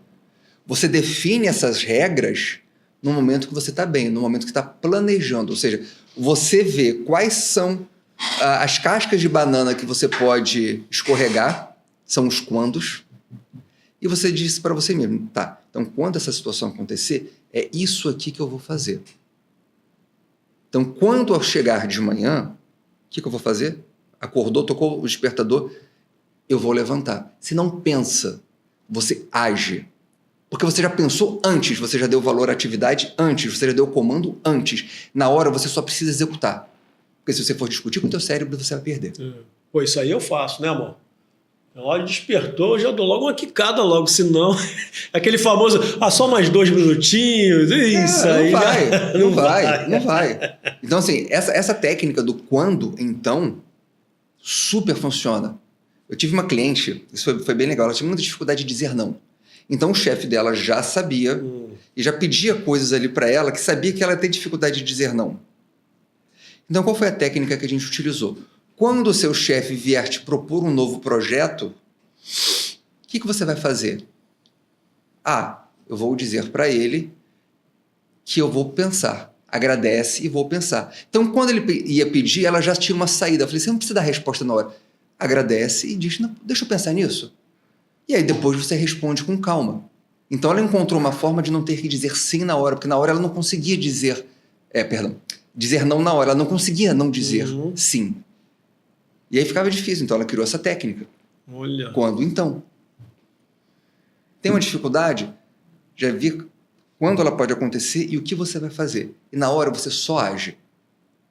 Você define essas regras no momento que você está bem, no momento que está planejando. Ou seja, você vê quais são as cascas de banana que você pode escorregar, são os quandos, e você diz para você mesmo, tá, então quando essa situação acontecer, é isso aqui que eu vou fazer. Então, quando eu chegar de manhã, o que eu vou fazer? Acordou, tocou o despertador, eu vou levantar. Se não pensa, você age. Porque você já pensou antes, você já deu valor à atividade antes, você já deu o comando antes. Na hora, você só precisa executar. Porque se você for discutir com o teu cérebro, você vai perder. Pô, isso aí eu faço, né, amor? Na hora despertou, eu já dou logo uma quicada logo, senão... Aquele famoso, só mais 2 minutinhos, isso aí... Não vai. Então, assim, essa técnica do quando, então, super funciona. Eu tive uma cliente, isso foi bem legal, ela tinha muita dificuldade de dizer não. Então, o chefe dela já sabia e já pedia coisas ali para ela que sabia que ela ia ter dificuldade de dizer não. Então, qual foi a técnica que a gente utilizou? Quando o seu chefe vier te propor um novo projeto, o que você vai fazer? Eu vou dizer para ele que eu vou pensar. Agradece e vou pensar. Então, quando ele ia pedir, ela já tinha uma saída. Eu falei, você não precisa dar resposta na hora. Agradece e diz, não, deixa eu pensar nisso. E aí depois você responde com calma. Então ela encontrou uma forma de não ter que dizer sim na hora, porque na hora ela não conseguia dizer não na hora, ela não conseguia não dizer sim. E aí ficava difícil, então ela criou essa técnica. Olha. Quando então? Tem uma dificuldade? Já vi quando ela pode acontecer e o que você vai fazer. E na hora você só age.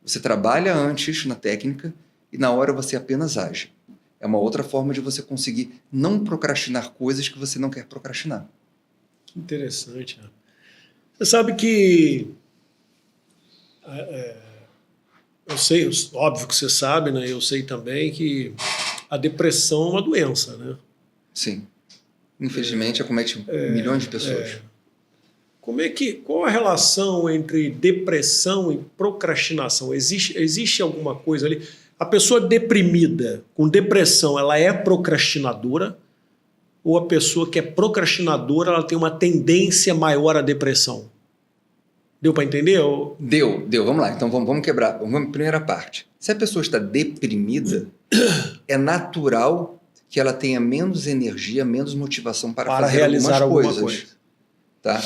Você trabalha antes na técnica e na hora você apenas age. É uma outra forma de você conseguir não procrastinar coisas que você não quer procrastinar. Que interessante. Né? Você sabe que... eu sei, óbvio que você sabe, né? Eu sei também que a depressão é uma doença, né? Sim. Infelizmente, acomete milhões de pessoas. Qual a relação entre depressão e procrastinação? Existe alguma coisa ali? A pessoa deprimida, com depressão, ela é procrastinadora? Ou a pessoa que é procrastinadora, ela tem uma tendência maior à depressão? Deu para entender? Deu. Vamos lá. Então vamos quebrar. Vamos à primeira parte. Se a pessoa está deprimida, é natural que ela tenha menos energia, menos motivação para fazer realizar algumas coisas. coisa. Tá?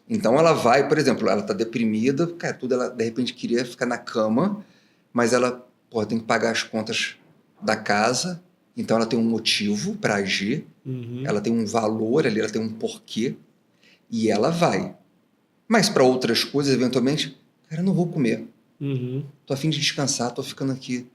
Então ela vai, por exemplo, ela está deprimida, ela de repente queria ficar na cama, mas ela tem que pagar as contas da casa, então ela tem um motivo para agir, ela tem um valor ali, ela tem um porquê, e ela vai. Mas para outras coisas, eventualmente, eu não vou comer. Tô a fim de descansar, tô ficando aqui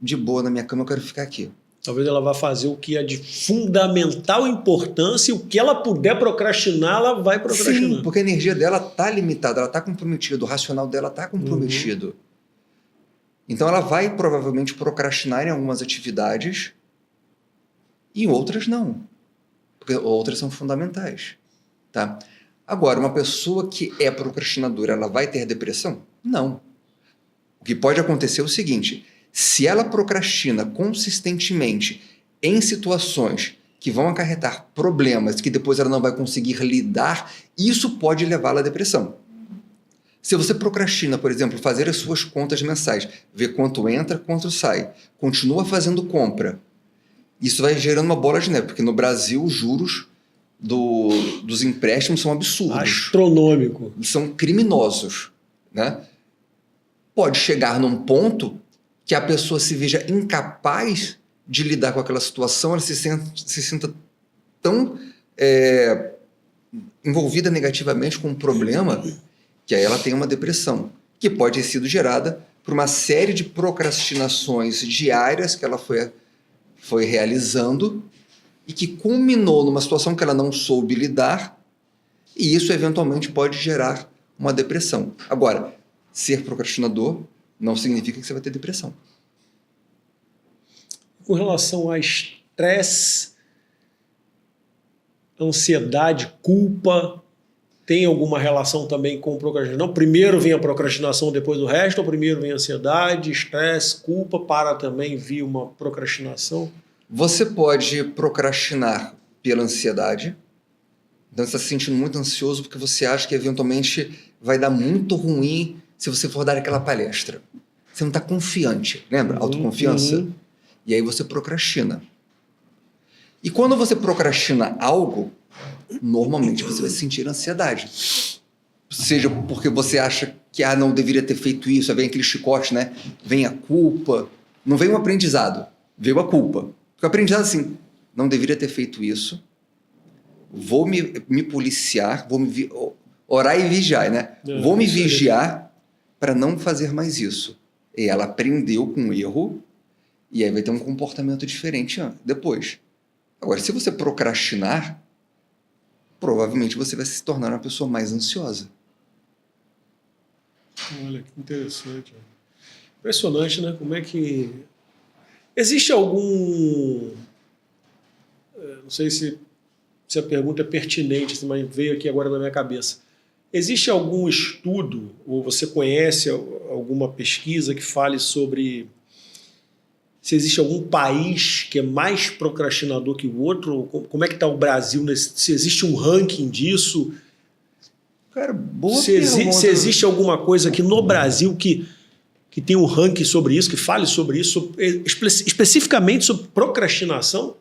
de boa na minha cama, eu quero ficar aqui. Talvez ela vá fazer o que é de fundamental importância e o que ela puder procrastinar, ela vai procrastinar. Sim, porque a energia dela está limitada, ela está comprometida, o racional dela está comprometido. Então ela vai provavelmente procrastinar em algumas atividades e outras não, porque outras são fundamentais. Tá? Agora, uma pessoa que é procrastinadora, ela vai ter depressão? Não. O que pode acontecer é o seguinte, se ela procrastina consistentemente em situações que vão acarretar problemas que depois ela não vai conseguir lidar, isso pode levá-la à depressão. Se você procrastina, por exemplo, fazer as suas contas mensais, ver quanto entra, quanto sai, continua fazendo compra, isso vai gerando uma bola de neve, porque no Brasil os juros dos empréstimos são absurdos. Astronômico. São criminosos. Né? Pode chegar num ponto que a pessoa se veja incapaz de lidar com aquela situação, ela se sinta tão envolvida negativamente com um problema que aí ela tem uma depressão, que pode ter sido gerada por uma série de procrastinações diárias que ela foi realizando e que culminou numa situação que ela não soube lidar, e isso eventualmente pode gerar uma depressão. Agora, ser procrastinador não significa que você vai ter depressão. Com relação a estresse, ansiedade, culpa, tem alguma relação também com procrastinação? Primeiro vem a procrastinação, depois o resto, ou primeiro vem a ansiedade, estresse, culpa, para também vir uma procrastinação? Você pode procrastinar pela ansiedade. Então você está se sentindo muito ansioso porque você acha que eventualmente vai dar muito ruim se você for dar aquela palestra. Você não está confiante, lembra? Autoconfiança. E aí você procrastina. E quando você procrastina algo, normalmente você vai sentir ansiedade. Seja porque você acha que não deveria ter feito isso, aí vem aquele chicote, né? Vem a culpa. Não vem o aprendizado, veio a culpa. Porque o aprendizado assim, não deveria ter feito isso, vou me policiar, orar e vigiar, né? Vou me vigiar para não fazer mais isso. E ela aprendeu com o erro, e aí vai ter um comportamento diferente depois. Agora, se você procrastinar, provavelmente você vai se tornar uma pessoa mais ansiosa. Olha, que interessante. Impressionante, né? Como é que... Existe algum... Não sei se a pergunta é pertinente, mas veio aqui agora na minha cabeça. Existe algum estudo, ou você conhece alguma pesquisa que fale sobre se existe algum país que é mais procrastinador que o outro, como é que está o Brasil, se existe um ranking disso? Cara, boa se pergunta. Se existe alguma coisa aqui no Brasil que tem um ranking sobre isso, que fale sobre isso, especificamente sobre procrastinação?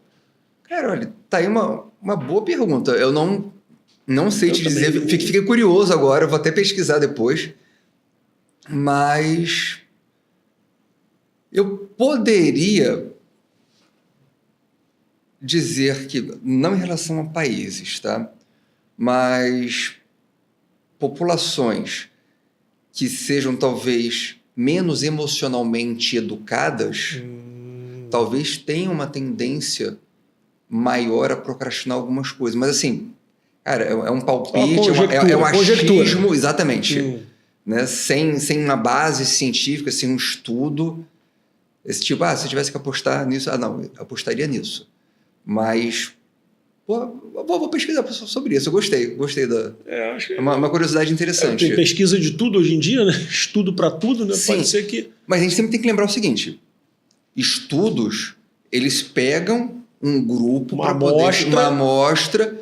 Cara, olha, tá aí uma boa pergunta. Eu não sei te dizer, também. fiquei curioso agora, vou até pesquisar depois, mas eu poderia dizer que, não em relação a países, tá? Mas populações que sejam talvez menos emocionalmente educadas, talvez tenham uma tendência maior a procrastinar algumas coisas. Mas assim, cara, é um palpite, é um achismo, exatamente. Né? Sem uma base científica, sem um estudo. Esse tipo, se eu tivesse que apostar nisso, não, eu apostaria nisso. Mas, vou pesquisar sobre isso, eu gostei da... Acho que uma curiosidade interessante. Tem pesquisa de tudo hoje em dia, né? Estudo para tudo, né? Sim, pode ser que... Mas a gente sempre tem que lembrar o seguinte, estudos, eles pegam um grupo para poder... Uma amostra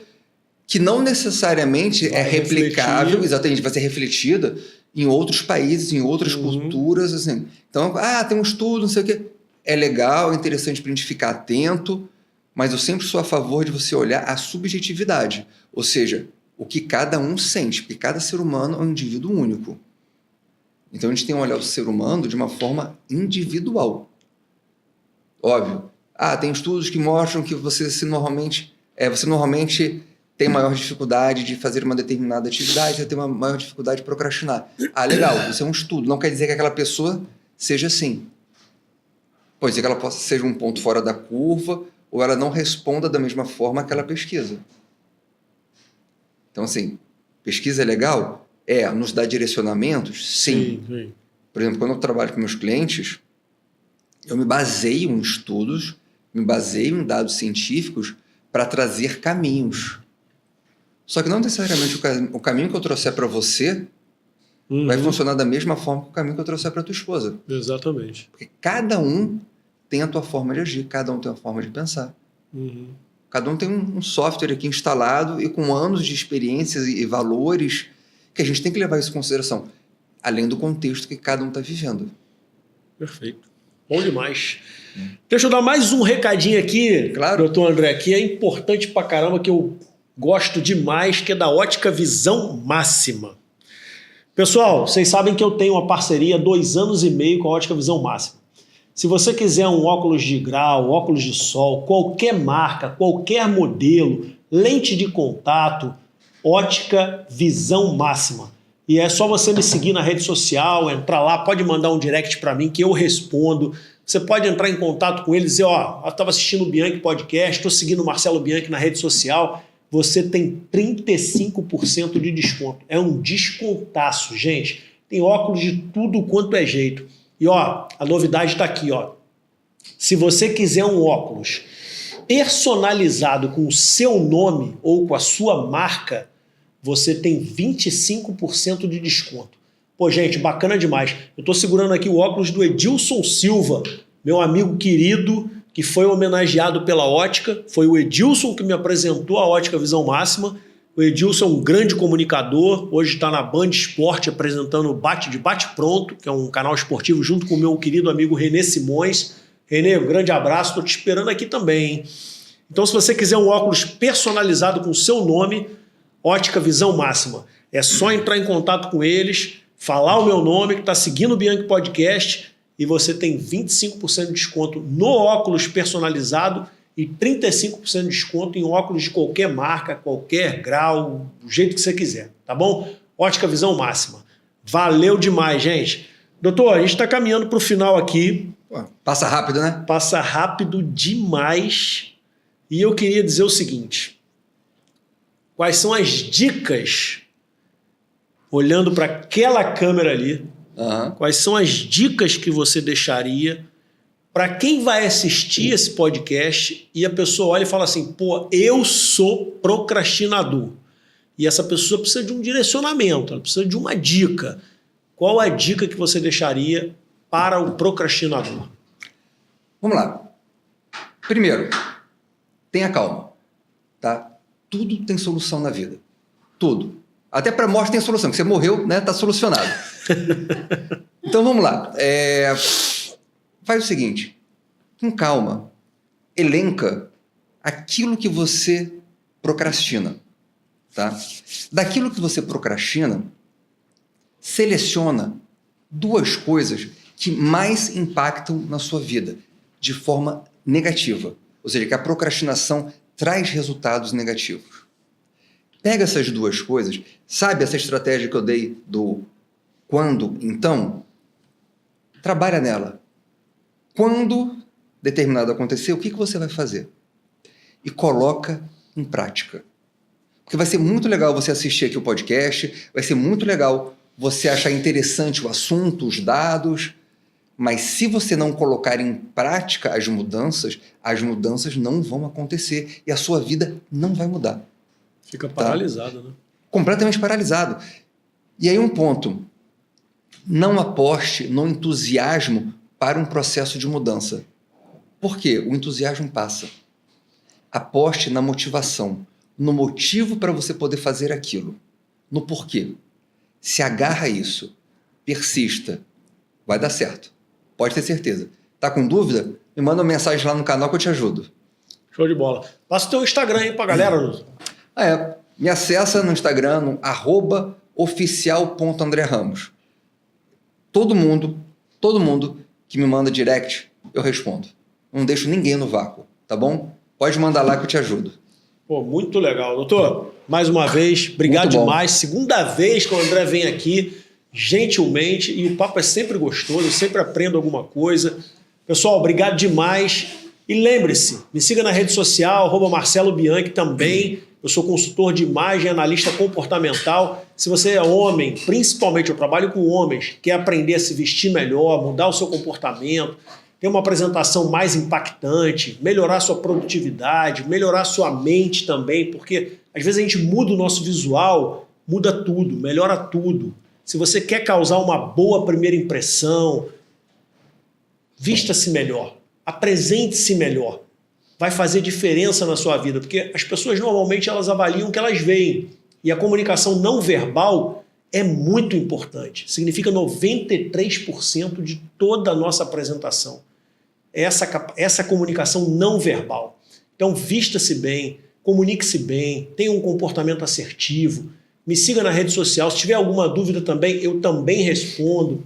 que não necessariamente é replicável, exatamente, vai ser refletida em outros países, em outras culturas, assim. Então, tem um estudo, não sei o quê. É legal, é interessante para a gente ficar atento, mas eu sempre sou a favor de você olhar a subjetividade, ou seja, o que cada um sente, porque cada ser humano é um indivíduo único. Então a gente tem que olhar o ser humano de uma forma individual. Óbvio. Tem estudos que mostram que você normalmente tem maior dificuldade de fazer uma determinada atividade, você tem uma maior dificuldade de procrastinar. Legal, isso é um estudo. Não quer dizer que aquela pessoa seja assim. Pode dizer que ela seja um ponto fora da curva, ou ela não responda da mesma forma àquela pesquisa. Então, assim, pesquisa é legal? Nos dá direcionamentos? Sim. Por exemplo, quando eu trabalho com meus clientes, eu me baseio em estudos, me baseio em dados científicos para trazer caminhos. Só que não necessariamente o caminho que eu trouxer para você vai funcionar da mesma forma que o caminho que eu trouxer para tua esposa. Exatamente. Porque cada um tem a tua forma de agir, cada um tem uma forma de pensar. Cada um tem um software aqui instalado e com anos de experiências e valores que a gente tem que levar isso em consideração, além do contexto que cada um está vivendo. Perfeito. Bom demais. Deixa eu dar mais um recadinho aqui, doutor André, que é importante pra caramba, que eu gosto demais, que é da Ótica Visão Máxima. Pessoal, vocês sabem que eu tenho uma parceria há 2 anos e meio com a Ótica Visão Máxima. Se você quiser um óculos de grau, óculos de sol, qualquer marca, qualquer modelo, lente de contato, Ótica Visão Máxima. E é só você me seguir na rede social, entrar lá, pode mandar um direct para mim que eu respondo. Você pode entrar em contato com eles e dizer, eu estava assistindo o Bianchi Podcast, estou seguindo o Marcelo Bianchi na rede social. Você tem 35% de desconto. É um descontaço, gente. Tem óculos de tudo quanto é jeito. E a novidade está aqui, Se você quiser um óculos personalizado com o seu nome ou com a sua marca, você tem 25% de desconto. Pô, gente, bacana demais. Eu estou segurando aqui o óculos do Edilson Silva, meu amigo querido, que foi homenageado pela Ótica. Foi o Edilson que me apresentou a Ótica Visão Máxima. O Edilson é um grande comunicador, hoje está na Band Esporte apresentando o Bate Pronto, que é um canal esportivo, junto com o meu querido amigo Renê Simões. Renê, um grande abraço, estou te esperando aqui também, hein? Então, se você quiser um óculos personalizado com o seu nome, Ótica Visão Máxima, é só entrar em contato com eles, falar o meu nome, que está seguindo o Bianchi Podcast, e você tem 25% de desconto no óculos personalizado e 35% de desconto em óculos de qualquer marca, qualquer grau, do jeito que você quiser, tá bom? Ótica Visão Máxima. Valeu demais, gente. Doutor, a gente está caminhando para o final aqui. Passa rápido, né? Passa rápido demais. E eu queria dizer o seguinte. Quais são as dicas, olhando para aquela câmera ali, quais são as dicas que você deixaria para quem vai assistir esse podcast e a pessoa olha e fala assim, eu sou procrastinador. E essa pessoa precisa de um direcionamento, ela precisa de uma dica. Qual a dica que você deixaria para o procrastinador? Vamos lá. Primeiro, tenha calma, tá? Tudo tem solução na vida. Tudo. Até para a morte tem solução. Que você morreu, né? Tá solucionado. Então vamos lá. Faz o seguinte. Com calma. Elenca aquilo que você procrastina, tá? Daquilo que você procrastina, seleciona 2 coisas que mais impactam na sua vida de forma negativa. Ou seja, que a procrastinação traz resultados negativos. Pega essas 2 coisas, sabe essa estratégia que eu dei do quando, então? Trabalha nela. Quando determinado acontecer, o que você vai fazer? E coloca em prática. Porque vai ser muito legal você assistir aqui o podcast, vai ser muito legal você achar interessante o assunto, os dados, mas se você não colocar em prática as mudanças não vão acontecer e a sua vida não vai mudar. Fica paralisado, né? Completamente paralisado. E aí um ponto, não aposte no entusiasmo para um processo de mudança. Por quê? O entusiasmo passa. Aposte na motivação, no motivo para você poder fazer aquilo, no porquê. Se agarra a isso, persista, vai dar certo. Pode ter certeza. Tá com dúvida? Me manda uma mensagem lá no canal que eu te ajudo. Show de bola. Passa o teu Instagram aí pra galera, Lúcio. Me acessa no Instagram, no @oficial.andreramos. Todo mundo que me manda direct, eu respondo. Não deixo ninguém no vácuo, tá bom? Pode mandar lá que eu te ajudo. Pô, muito legal. Doutor, mais uma vez, obrigado demais. Segunda vez que o André vem aqui, gentilmente, e o papo é sempre gostoso, eu sempre aprendo alguma coisa. Pessoal, obrigado demais. E lembre-se, me siga na rede social, @Marcelo Bianchi também. Eu sou consultor de imagem, analista comportamental. Se você é homem, principalmente eu trabalho com homens, quer aprender a se vestir melhor, mudar o seu comportamento, ter uma apresentação mais impactante, melhorar sua produtividade, melhorar sua mente também, porque às vezes a gente muda o nosso visual, muda tudo, melhora tudo. Se você quer causar uma boa primeira impressão, vista-se melhor, apresente-se melhor. Vai fazer diferença na sua vida, porque as pessoas normalmente elas avaliam o que elas veem. E a comunicação não verbal é muito importante. Significa 93% de toda a nossa apresentação. Essa comunicação não verbal. Então, vista-se bem, comunique-se bem, tenha um comportamento assertivo. Me siga na rede social. Se tiver alguma dúvida também, eu também respondo.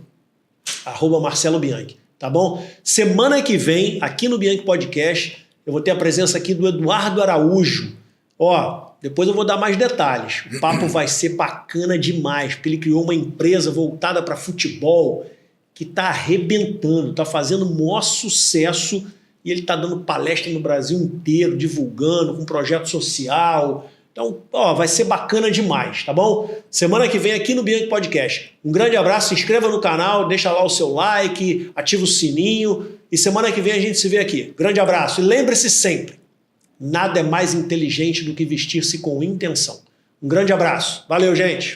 @Marcelo Bianchi, tá bom? Semana que vem, aqui no Bianchi Podcast, eu vou ter a presença aqui do Eduardo Araújo. Depois eu vou dar mais detalhes. O papo vai ser bacana demais, porque ele criou uma empresa voltada para futebol que está arrebentando, está fazendo o maior sucesso e ele está dando palestra no Brasil inteiro, divulgando, com projeto social. Então, vai ser bacana demais, tá bom? Semana que vem aqui no Bianchi Podcast. Um grande abraço, se inscreva no canal, deixa lá o seu like, ativa o sininho e semana que vem a gente se vê aqui. Grande abraço e lembre-se sempre, nada é mais inteligente do que vestir-se com intenção. Um grande abraço. Valeu, gente!